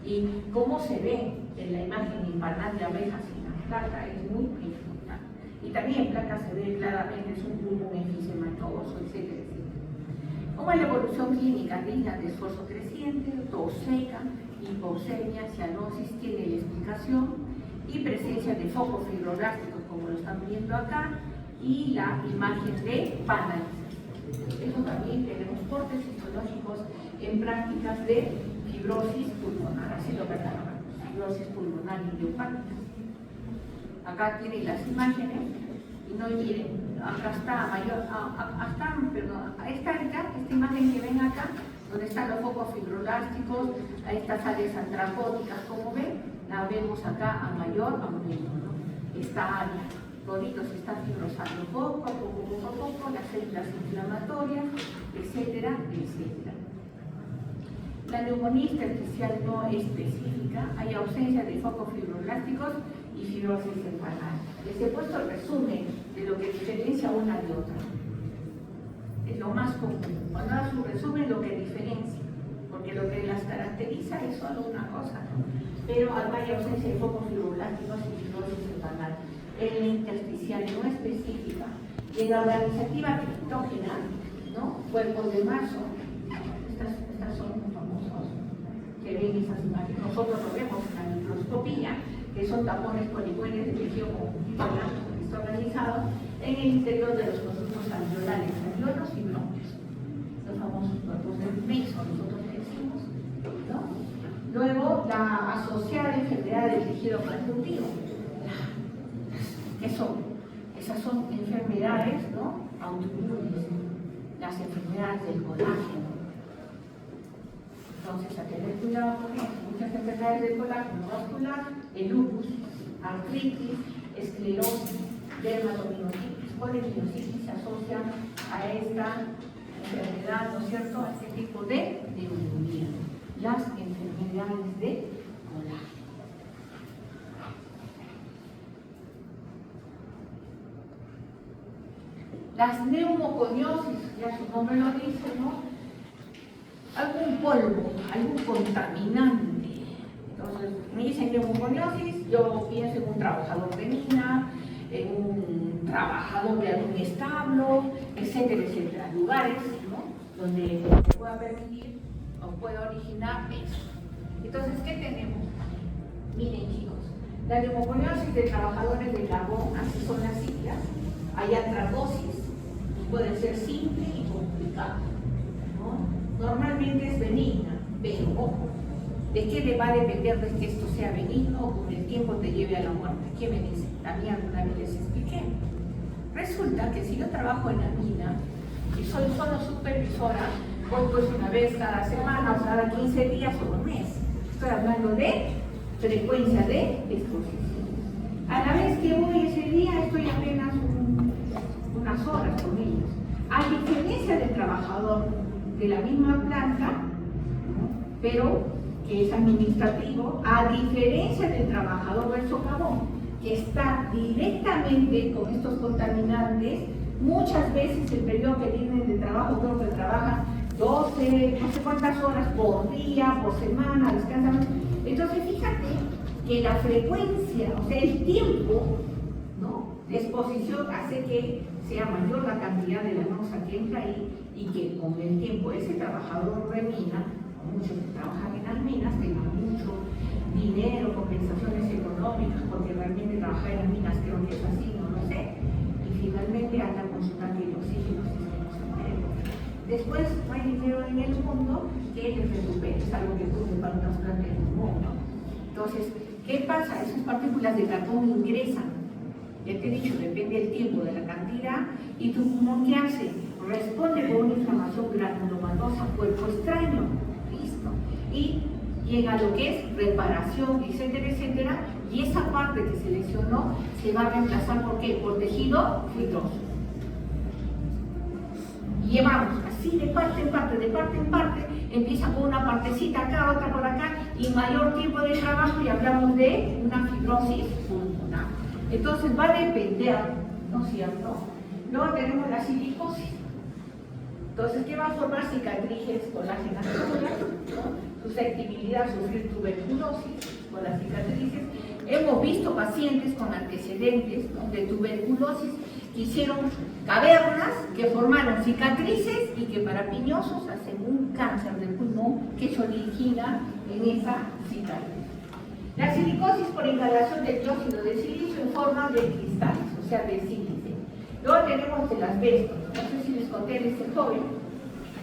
y cómo se ve en la imagen impanal de abejas en la placa es muy importante. Y también en placa se ve claramente, es un pulmón enfisematoso, etcétera, etcétera. Como la evolución clínica digna de esfuerzo creciente, tos seca, hipoxemia, cianosis tiene la explicación y presencia de focos fibroblásticos como lo están viendo acá y la imagen de panalización. Eso también tenemos cortes histológicos en prácticas de fibrosis pulmonar, así lo catalogamos, fibrosis pulmonar idiopática. Acá tienen las imágenes y no miren, acá está mayor, esta imagen que ven acá, donde están los focos fibroblásticos, a estas áreas antracóticas, como ven, la vemos acá a mayor aumento, ¿no? Esta área, toditos se están fibrosando poco a poco, las células inflamatorias, etcétera, etcétera. La neumonía intersticial no específica, hay ausencia de focos fibroblásticos y fibrosis empanal. Les he puesto el resumen de lo que diferencia una de otra. Es lo más común. Cuando hagas un resumen, lo que diferencia, porque lo que las caracteriza es solo una cosa, ¿no? Pero hay ausencia de focos fibroblásticos y fibrosis empanal. En la intersticial no específica. Y en la organizativa criptógena, ¿no? Cuerpos de marzo, estas son los famosos que ven esas imágenes. Nosotros lo vemos en la microscopía, que son tapones policueles de tejido conjuntivo blanco que está organizado en el interior de los conductos alveolares, alveolos y bronquios. Los famosos cuerpos de Mason, nosotros le decimos, ¿no? Luego, la asociada enfermedad del tejido conjuntivo. ¿Qué son? Esas son enfermedades, ¿no? Autoinmunes, las enfermedades del colágeno. Entonces, a tener cuidado con eso. Muchas enfermedades del colágeno vascular, el lupus, artritis, esclerosis, dermatomiositis, polimiositis se asocian a esta enfermedad, ¿no es cierto?, a este tipo de neumonía, las enfermedades de colágeno. Las neumoconiosis, ya su nombre lo dice, ¿no? Algún polvo, algún contaminante. Entonces, me dicen neumoconiosis, yo pienso en un trabajador de mina, en un trabajador de algún establo, etcétera, etcétera. Lugares, ¿no?, donde se pueda permitir o pueda originar eso. Entonces, ¿qué tenemos? Miren, chicos, la neumoconiosis de trabajadores de carbón, así son las siglas. Hay antracosis, puede ser simple y complicada, ¿no? Normalmente es benigna, pero ojo, ¿de qué le va a depender de que esto sea benigno o con el tiempo te lleve a la muerte? ¿Qué me dice? También alguna vez les expliqué. Resulta que si yo trabajo en la mina y soy solo supervisora, voy pues una vez cada semana o cada 15 días o un mes. Estoy hablando de frecuencia de exposición. A la vez que voy ese día estoy apenas unas horas con ellos. A diferencia del trabajador de la misma planta, ¿no?, pero que es administrativo, a diferencia del trabajador del socavón, que está directamente con estos contaminantes, muchas veces el periodo que tienen de trabajo, creo que trabajan 12, no sé cuántas horas por día, por semana, descansan. Entonces fíjate que la frecuencia, o sea, el tiempo, ¿no?, de exposición hace que sea mayor la cantidad de la noxa que entra ahí y que con el tiempo ese trabajador de mina, muchos que trabajan en las minas, tengan mucho dinero, compensaciones económicas, porque realmente trabajar en las minas creo que es así, no lo sé, y finalmente andan con su tanque de oxígeno si Después no hay dinero en el mundo que les recupere, es algo que ocurre para un trasplante de pulmón, ¿no? Entonces, ¿qué pasa? Esas partículas de cartón ingresan. Ya te he dicho, depende del tiempo, de la cantidad, y tu pulmón, ¿qué hace? Responde con una inflamación granulomatosa, cuerpo extraño, listo. Y llega a lo que es reparación, etcétera, etcétera, y esa parte que se lesionó se va a reemplazar, ¿por qué? Por tejido fibroso. Y llevamos así de parte en parte, de parte en parte, empieza con una partecita acá, otra por acá, y mayor tiempo de trabajo y hablamos de una fibrosis pulmonar. Entonces va a depender, ¿no es cierto? Luego tenemos la silicosis. Entonces, ¿qué va a formar? Cicatrices, colágenas duras, ¿no? Susceptibilidad a sufrir tuberculosis con las cicatrices. Hemos visto pacientes con antecedentes, ¿no?, de tuberculosis que hicieron cavernas que formaron cicatrices y que para piñosos hacen un cáncer del pulmón que se origina en esa cicatriz. La silicosis por inhalación del dióxido de silicio en forma de cristales, o sea, de sílice. Luego tenemos el asbesto. No sé si les conté de este joven,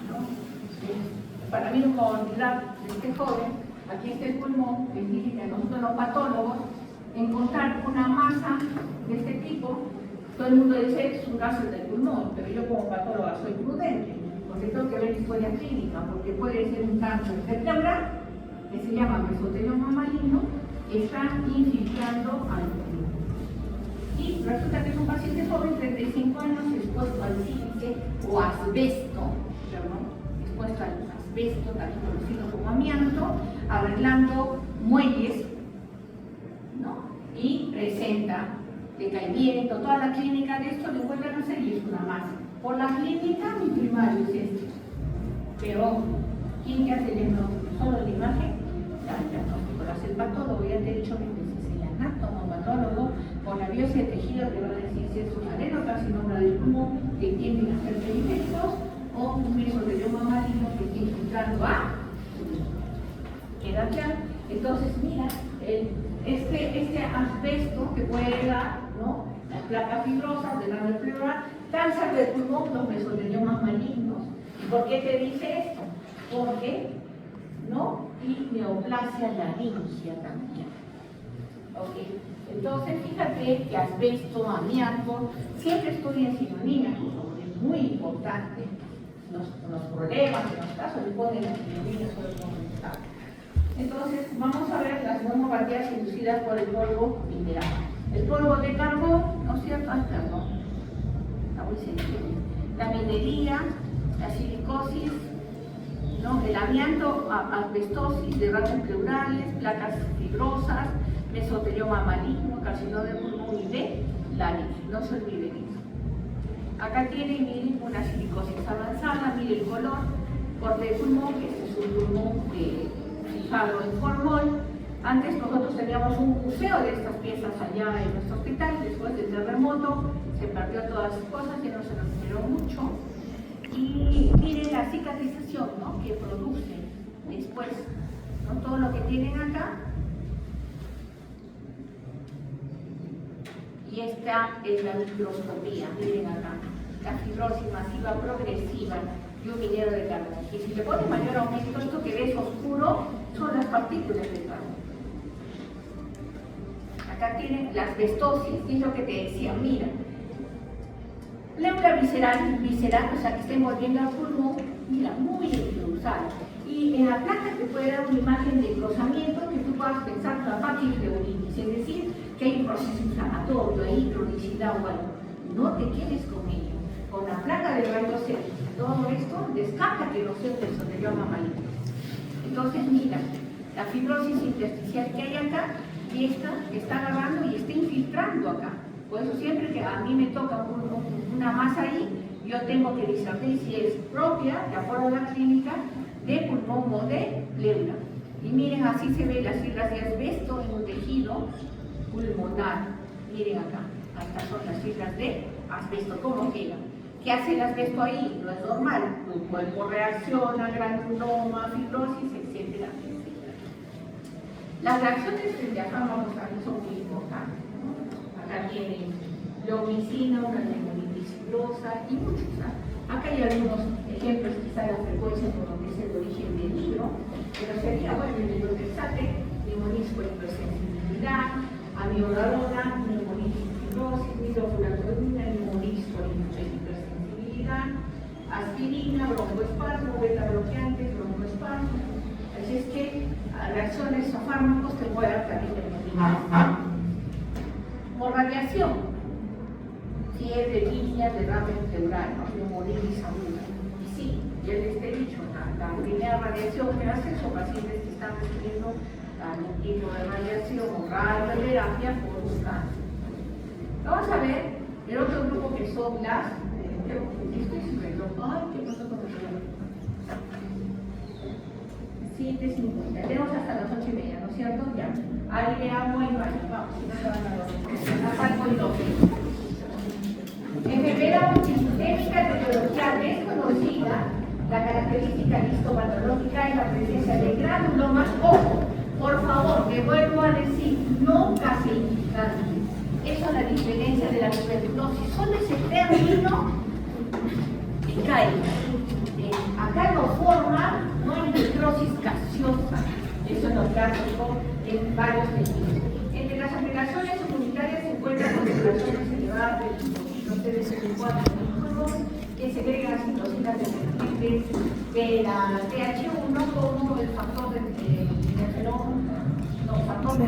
¿no? Para mí no me voy a olvidar de este joven. Aquí está el pulmón, que dice que nosotros los patólogos, encontrar una masa de este tipo, todo el mundo dice es un cáncer del pulmón, pero yo como patóloga soy prudente, porque tengo que ver historia clínica, porque puede ser un cáncer cerebral, que se llama mesotelioma maligno, que está infiltrando al pulmón. Y resulta que es un paciente joven, 35 años, expuesto al sílice o asbesto, perdón, expuesto al asbesto, también conocido como amianto, arreglando muelles, ¿no? Y presenta decaimiento, toda la clínica de esto le encuentran hacer y es una masa. Por la clínica, mi primario es esto. Pero, ¿quién te hace el diagnóstico? ¿Solo la imagen? Ya, el diagnóstico lo hace el patólogo, ya te he dicho que es el anatomopatólogo, con la biopsia de tejido te va a decir si es un adenocarcinoma del pulmón que tiende a ser perimétricos o un mesotelioma maligno que tiene infiltrando a ¿queda claro? Entonces, mira, este asbesto que puede dar, ¿no?, las placas fibrosas del árbol pleural, cáncer del pulmón, los mesoteliomas malignos. ¿Por qué te dice esto? Porque, ¿no?, y neoplasia laringia también. ¿Ok? Entonces, fíjate que asbesto, amianto, siempre estudian sinonimia, es muy importante. Los problemas, en los casos, le ponen las sinonimias sobre el comentario. Entonces, vamos a ver las neumopatías inducidas por el polvo mineral. El polvo de carbón, ¿no es cierto? Perdón. Está muy sencillo. La minería, la silicosis, ¿no?, el amianto, asbestosis, derrames pleurales, placas fibrosas, mesotelioma maligno, carcinoma de pulmón y de laringe. No se olviden eso. Acá tienen, miren, una silicosis avanzada, miren el color, corte de pulmón, que este es un pulmón fijado en formol. Antes nosotros teníamos un museo de estas piezas allá en nuestro hospital, después del terremoto se perdió todas las cosas y no se recuperaron mucho. Y miren la cicatrización, ¿no?, que produce después, ¿no?, todo lo que tienen acá. Y esta es la microscopía, miren acá, la fibrosis masiva progresiva de un minero de carbón. Y si le pones mayor aumento, esto que ves oscuro son las partículas de carbón. Acá tienen la asbestosis, y es lo que te decía, mira, pleura visceral, o sea que está envolviendo al pulmón, mira, muy engrosada. Y en la placa te puede dar una imagen de engrosamiento que tú puedas pensar una paquifleuritis, es decir, que hay un proceso inflamatorio, hay cronicidad o algo. No te quedes con ello. Con la placa de rayos X, todo esto descarta que no sea el mesotelioma maligno. Entonces, mira, la fibrosis intersticial que hay acá, y esta está agarrando y está infiltrando acá. Por eso siempre que a mí me toca una masa ahí, yo tengo que discernir si es propia, de acuerdo a la clínica, de pulmón o de pleura. Y miren, así se ven las fibras de asbesto en un tejido pulmonar. Miren acá, estas son las fibras de asbesto. ¿Cómo llegan? ¿Qué hace el asbesto ahí? No es normal. Tu cuerpo reacciona, granuloma, fibrosis, etcétera, etcétera. Las reacciones frente a fármacos también son muy importantes, ¿no? Acá tienen bleomicina, una neumonitis fibrosa y muchos. Acá hay algunos ejemplos, quizá la frecuencia por donde es el origen del libro, pero sería bueno el hidroxate, neumonitis por hipersensibilidad, amiodarona, neumonitis por fibrosis, nitrofurantoína, neumonitis por hipersensibilidad, aspirina, broncoespasmo, beta bloqueantes, broncoespasmo. Así es que a reacciones a fármacos te puede dar también neumonitis. Por radiación, si es de línea de derrame pleural, ¿no? Neumonitis aguda. Y sí, ya les he dicho, la primera radiación que hace son pacientes que están recibiendo algún tipo de radiación o radioterapia por un cáncer. Vamos a ver el otro grupo que son las. Estoy sin reloj. Ay, ¿qué pasó con el reloj? 7:50. Tenemos hasta las 8:30, ¿no es cierto? Ya. Aire, agua y baño. Vamos, si no se van a dormir. Aparte el doble. Enfermedad multisistémica etiología desconocida, la característica histopatológica es la presencia de granulomas. Ojo, por favor, me vuelvo a decir, no caseificantes. Eso es la diferencia de la tuberculosis. Solo ese término que cae. Acá no forma, no hay necrosis gaseosa. Eso es lo clásico en varios tejidos. Entre las aplicaciones comunitarias se encuentran concentraciones elevadas de linfocitos CD4 que segregan citocinas dependientes de la TH1 como el factor de interferón, los factores de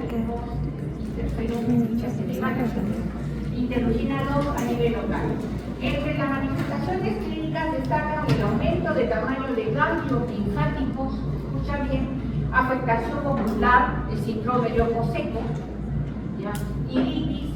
interleucina 2 a nivel local. Entre las manifestaciones clínicas destacan el aumento de tamaño de ganglios linfáticos, escucha bien, afectación ocular, el síndrome de ojo seco, iritis,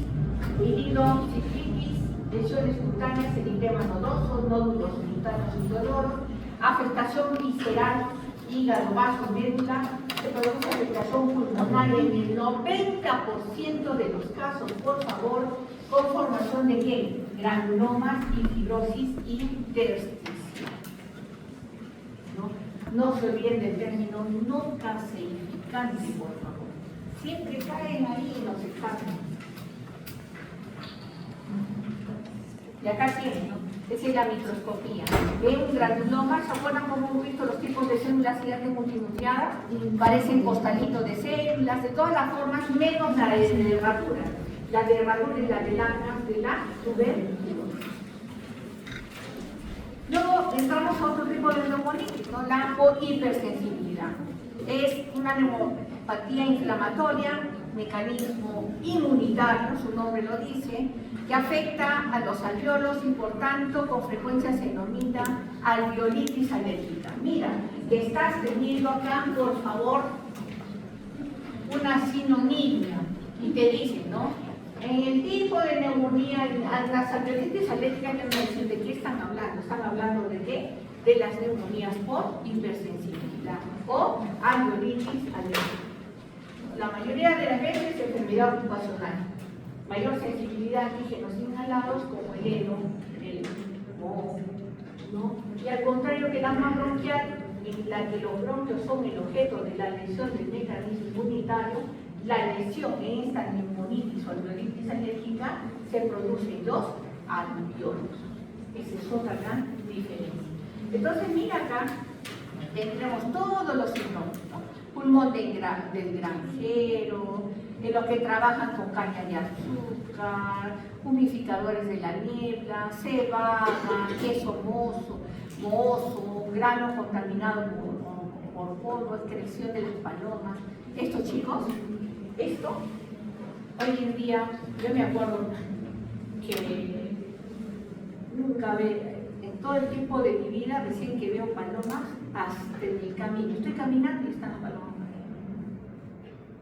iridociclitis, lesiones cutáneas, eritema nodoso, nódulos cutáneos indoloros, afectación visceral, hígado, vaso, médula, se produce afectación pulmonar en el 90% de los casos, por favor, con formación de ¿qué? Granulomas y fibrosis intersticial. No se olviden del término no caseificante, por favor. Siempre caen ahí en los exámenes. Y acá tienen, ¿no? Esa es la microscopía. Ven un granuloma, ¿se acuerdan cómo hemos visto los tipos de células multinucleadas? Parecen costalitos de células, de todas las formas, menos la de nervadura. La de nervadura es la de la tuberculosis. Luego entramos a otro tipo de neumonitis, ¿no? La hipersensibilidad. Es una neumonopatía inflamatoria, mecanismo inmunitario, su nombre lo dice, que afecta a los alveolos y por tanto con frecuencia se denomina alveolitis alérgica. Mira, que estás teniendo acá, por favor, una sinonimia y te dicen, ¿no? En el tipo de neumonía, las alveolitis alérgicas, que me dicen de qué están hablando. ¿Están hablando de qué? De las neumonías por hipersensibilidad o alveolitis alérgica. La mayoría de las veces enfermedad ocupacional. Mayor sensibilidad a antígenos inhalados como el heno, el moho, ¿no? Y al contrario que la más bronquial, en la que los bronquios son el objeto de la lesión del mecanismo inmunitario, la lesión en esta neumonitis o alveolitis alérgica se produce en los alveolos. Esa es otra gran diferencia. Entonces, mira acá, tendremos todos los síntomas, ¿no? Pulmón del granjero, en los que trabajan con caña de azúcar, humidificadores de la niebla, cebada, queso mozo, grano contaminado por polvo, excreción de las palomas. Estos chicos, hoy en día, yo me acuerdo que nunca en todo el tiempo de mi vida, recién que veo palomas hasta en el camino. Estoy caminando y están las palomas.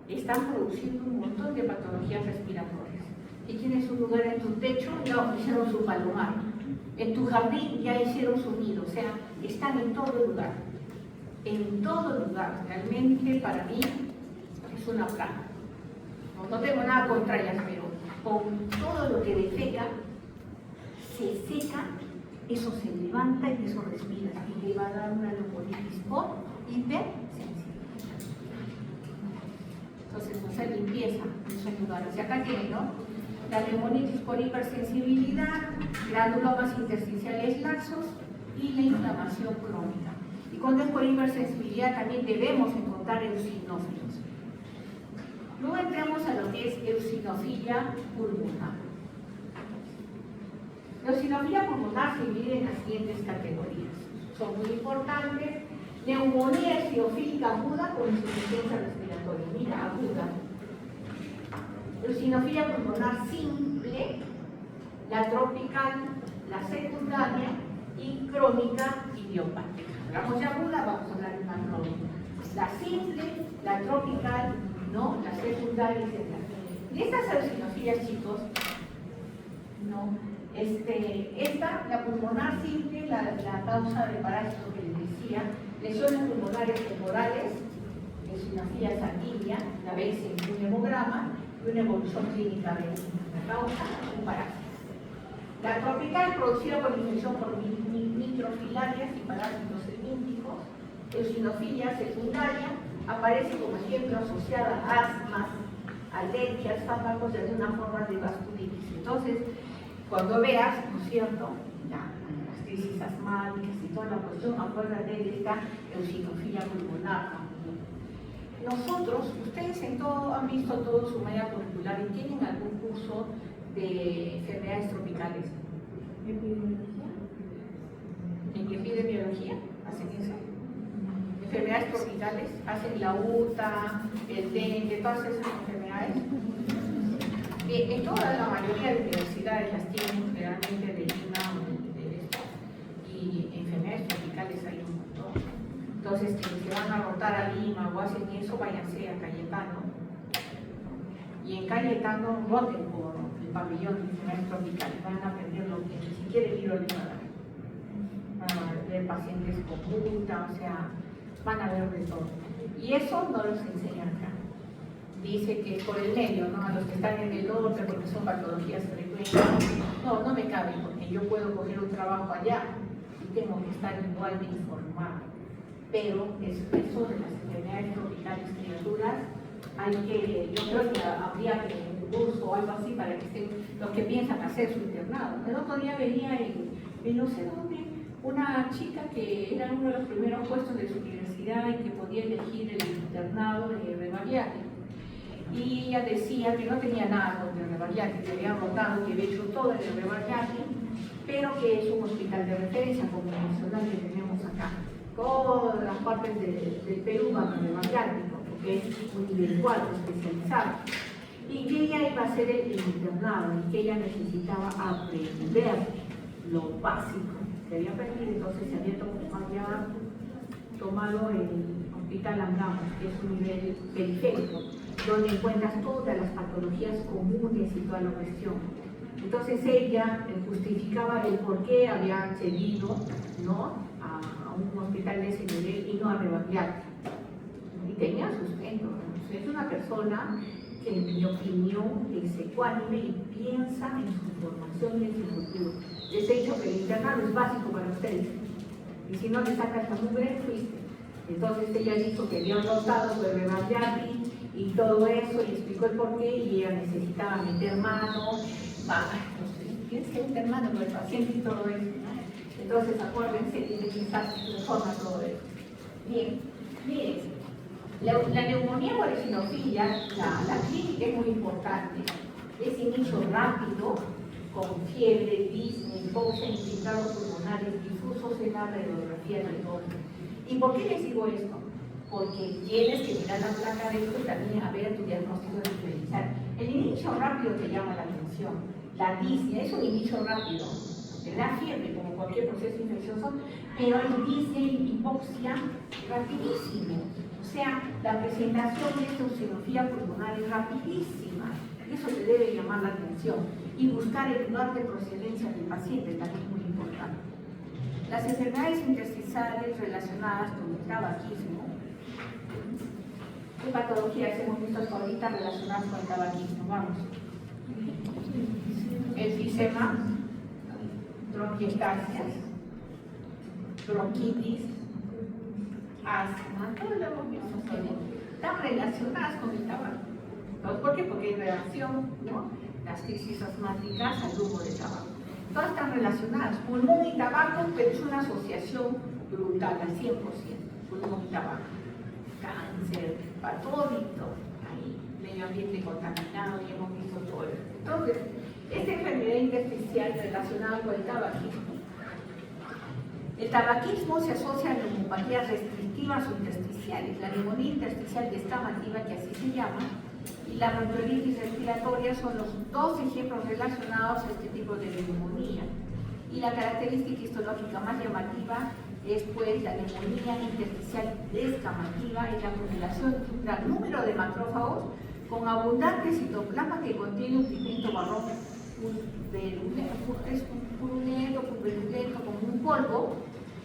Están produciendo un montón de patologías respiratorias. Si tienes un lugar en tu techo, ya hicieron su palomar. En tu jardín ya hicieron su nido. O sea, están en todo lugar. En todo lugar. Realmente para mí es una plaga. No tengo nada contra ellas, pero con todo lo que defeca, se seca, eso se levanta y eso respira. Y le va a dar una neumonitis por hipersensibilidad. Entonces, hacer limpieza en esos lugares. Y acá tienen, ¿no? La neumonitis por hipersensibilidad, granulomas intersticiales laxos, y la inflamación crónica. Y cuando es por hipersensibilidad también debemos encontrar eosinófilos. Luego entramos a lo que es eosinofilia pulmonar. La eosinofilia pulmonar se divide en las siguientes categorías. Son muy importantes: neumonía eosinofílica aguda con insuficiencia respiratoria. Mira, aguda. Eosinofilia pulmonar simple, la tropical, la secundaria y crónica idiopática. Hablamos de aguda, vamos a hablar de la crónica. La simple, la tropical, no, la secundaria, etc. Y estas eosinofilias, chicos, no, esta, la pulmonar simple, la causa de parásito que les decía, lesiones pulmonares temporales, eosinofilia sanguínea, la veis en un hemograma, y una evolución clínica de la causa, un parásito. La tropical, producida por infección por microfilarias y parásitos helmínticos. Eosinofilia secundaria, aparece como ejemplo asociada a asmas, alergias, fármacos y alguna forma de vasculitis. Entonces, cuando veas, ¿no es cierto?, las crisis asmáticas y toda la cuestión, acuérdate de esta eosinofilia pulmonar. Nosotros, ustedes en todo han visto todo su malla curricular y tienen algún curso de enfermedades tropicales. Epidemiología. ¿En epidemiología? ¿Hacen eso? Enfermedades tropicales, hacen la UTA, el dengue, todas esas enfermedades. En toda la mayoría de universidades las tienen generalmente de Lima o de esto, y enfermedades tropicales hay un montón. Entonces, quienes se van a rotar a Lima o hacen eso, váyanse a Cayetano. Y en Cayetano roten por el pabellón de enfermedades tropicales, van a aprender lo que ni siquiera el libro les va a dar. Van a ver pacientes con multa, o sea, van a ver de todo. Y eso no los enseñan acá. Dice que es por el medio, ¿no? A los que están en el norte, porque son patologías frecuentes. No, no me cabe, porque yo puedo coger un trabajo allá y tengo que estar igual de informado. Pero eso de las enfermedades tropicales, criaturas, hay que, yo creo que habría que un curso o algo así para que estén los que piensan hacer su internado. El otro día venía en no sé dónde una chica que era uno de los primeros puestos de su universidad y que podía elegir el internado de Rebagliati. Y ella decía que no tenía nada contra Rebagliati, que había rotado, que había hecho todo en el Rebagliati, pero que es un hospital de referencia como el nacional que tenemos acá. Todas las partes del Perú van a Rebagliati, porque es un nivel 4 especializado. Y que ella iba a hacer el internado y que ella necesitaba aprender lo básico que había aprendido. Entonces se había tomado el Hospital Angamos, que es un nivel periférico, donde encuentras todas las patologías comunes y toda la cuestión. Entonces ella justificaba el por qué había accedido, ¿no?, a un hospital de ese nivel y no a Rebagliati. Y tenía sustento. Es una persona que, en mi opinión, es ecuánime y piensa en su formación y en su futuro. Les he dicho que el internado es básico para ustedes. Y si no le sacas la mugre, fuiste. Entonces ella dijo que había rotado por Rebagliati y todo eso, y explicó el porqué, y ella necesitaba meter mano, tienes que meter mano con el paciente y todo eso. Entonces, acuérdense, tiene que estar en forma todo eso. Bien, miren, la neumonía por eosinofilia, la clínica es muy importante. Es inicio rápido, con fiebre, disney, hipoxia, infiltrados pulmonares difusos en la radiografía del órgano. ¿Y por qué les digo esto? Porque tienes que mirar la placa de esto y también a ver tu diagnóstico diferencial. El inicio rápido te llama la atención. La disnea es un inicio rápido. Te da fiebre como cualquier proceso infeccioso, pero el disney, hipoxia, rapidísimo. O sea, la presentación de esta eosinofía pulmonar es rapidísima. Y eso te debe llamar la atención. Y buscar el lugar de procedencia del paciente también es muy importante. Las enfermedades intersticiales relacionadas con el tabaquismo. ¿Qué patologías hemos visto hasta ahorita relacionadas con el tabaquismo? Vamos. Enfisema, bronquiectasias, bronquitis, asma, todo lo hemos visto hasta ahorita. Están relacionadas con el tabaco. ¿Por qué? Porque hay relación, ¿no?, las crisis asmáticas al humo de tabaco. Todas están relacionadas. Pulmón y tabaco, pero es una asociación brutal al 100%. Pulmón y tabaco. Cáncer, para todito. Ahí, medio ambiente contaminado, y hemos visto todo eso. Entonces, esta enfermedad intersticial relacionada con el tabaquismo. El tabaquismo se asocia a neumopatías restrictivas o intersticiales. La neumonía intersticial descamativa, que así se llama, y la bronquiolitis respiratoria son los dos ejemplos relacionados a este tipo de neumonía. Y la característica histológica más llamativa es pues la neumonía intersticial descamativa, es la acumulación de un gran número de macrófagos con abundante citoplasma que contiene un pigmento marrón purulento, como un polvo,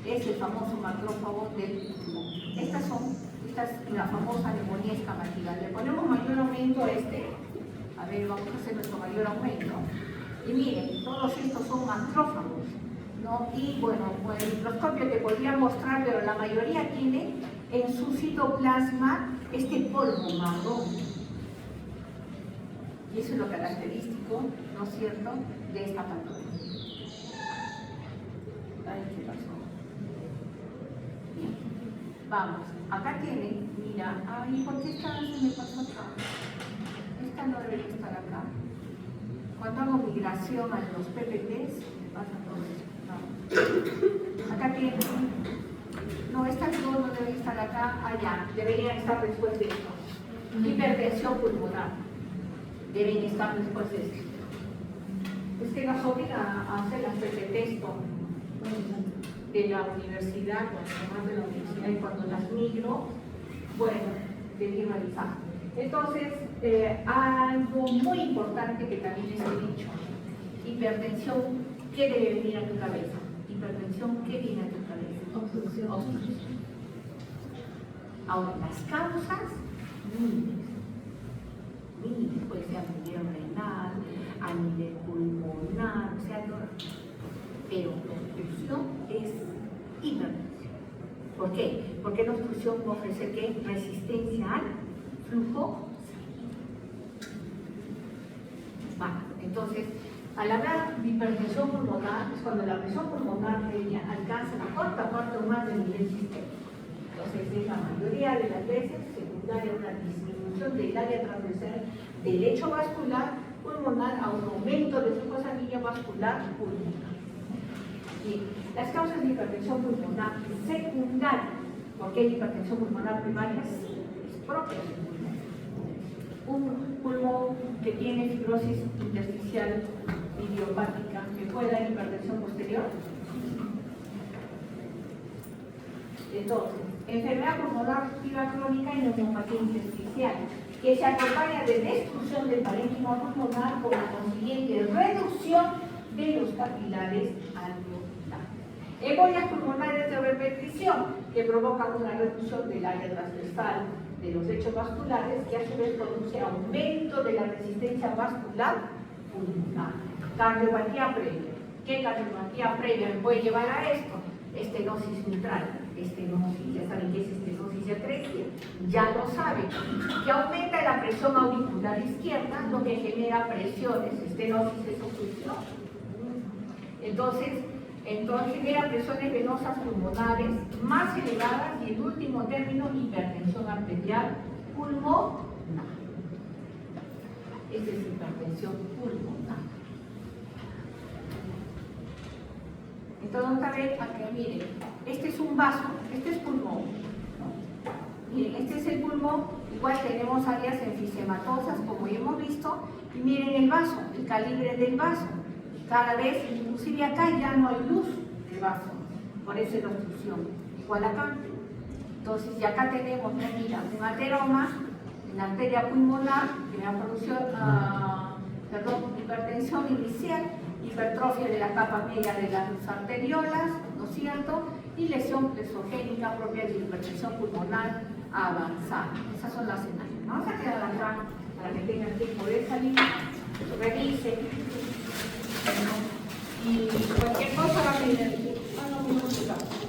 es el famoso macrófago del pulmón. Esta es la famosa neumonía descamativa. Le ponemos mayor aumento a este. A ver, vamos a hacer nuestro mayor aumento. Y miren, todos estos son macrófagos, ¿no? Y bueno, con el microscopio te podría mostrar, pero la mayoría tiene en su citoplasma este polvo marrón. Y eso es lo característico, ¿no es cierto?, de esta patología. Ay, ¿qué pasó? Bien. Vamos, acá tienen, mira, ay, ¿por qué esta se me pasó acá? Esta no debería estar acá. Cuando hago migración a los PPTs, me pasa todo eso. No. Acá tienen, no, esta no debe estar acá, allá, deberían estar después de esto. Hipertensión pulmonar, deben estar después de esto. Es que nos obliga a hacer las PPTs de la universidad, cuando de la universidad, y cuando las migro, bueno, debí realizar. Entonces, algo muy importante que también les he dicho, hipertensión, ¿qué debe venir a tu cabeza? Hipertensión, ¿qué viene a tu cabeza? Obstrucción. Ahora, las causas, miles, puede ser a nivel renal, a nivel pulmonar, o sea, no, pero la obstrucción es hipertensión. ¿Por qué? Porque la obstrucción ofrece ¿qué? Resistencia al flujo sanguíneo. Entonces, al hablar de hipertensión pulmonar, es cuando la presión pulmonar media alcanza la cuarta parte o más del nivel sistémico. Entonces, es la mayoría de las veces secundaria a una disminución del área transversal del lecho vascular pulmonar a un aumento de flujo sanguíneo vascular pulmonar. Bien, las causas de hipertensión pulmonar secundaria, porque hay hipertensión pulmonar primaria, sí, es propia del pulmón. Un pulmón que tiene fibrosis intersticial idiopática, que puede dar hipertensión posterior. Entonces, enfermedad pulmonar obstructiva crónica y neumonía intersticial, que se acompaña de destrucción del parénquima pulmonar con la consiguiente reducción de los capilares alveolares. Embolias pulmonares de repetición, que provocan una reducción del área transversal de los lechos vasculares, que a su vez produce aumento de la resistencia vascular pulmonar. Cardiopatía previa. ¿Qué cardiopatía previa me puede llevar a esto? Estenosis mitral. Estenosis, ya saben qué es estenosis y atresia, ya lo saben, que aumenta la presión auricular izquierda, lo que genera presiones, estenosis es obstrucción. Entonces genera presiones venosas pulmonares más elevadas y en último término hipertensión arterial pulmonar. Esa es hipertensión pulmonar. Entonces vamos a ver aquí, miren, este es un vaso, este es pulmón, ¿no? Miren, este es el pulmón, igual tenemos áreas enfisematosas como ya hemos visto, y miren el vaso, el calibre del vaso, cada vez, inclusive acá ya no hay luz del vaso, por eso es la obstrucción, igual acá. Entonces, y acá tenemos, mira, un ateroma en la arteria pulmonar que ha producido hipertensión inicial, hipertrofia de la capa media de las arteriolas, ¿no es cierto? Y lesión plexogénica propia de hipertensión pulmonar avanzada. Esas son las señales. Vamos a quedar acá para que tengan tiempo de salir, revisen. Y cualquier cosa va a venir.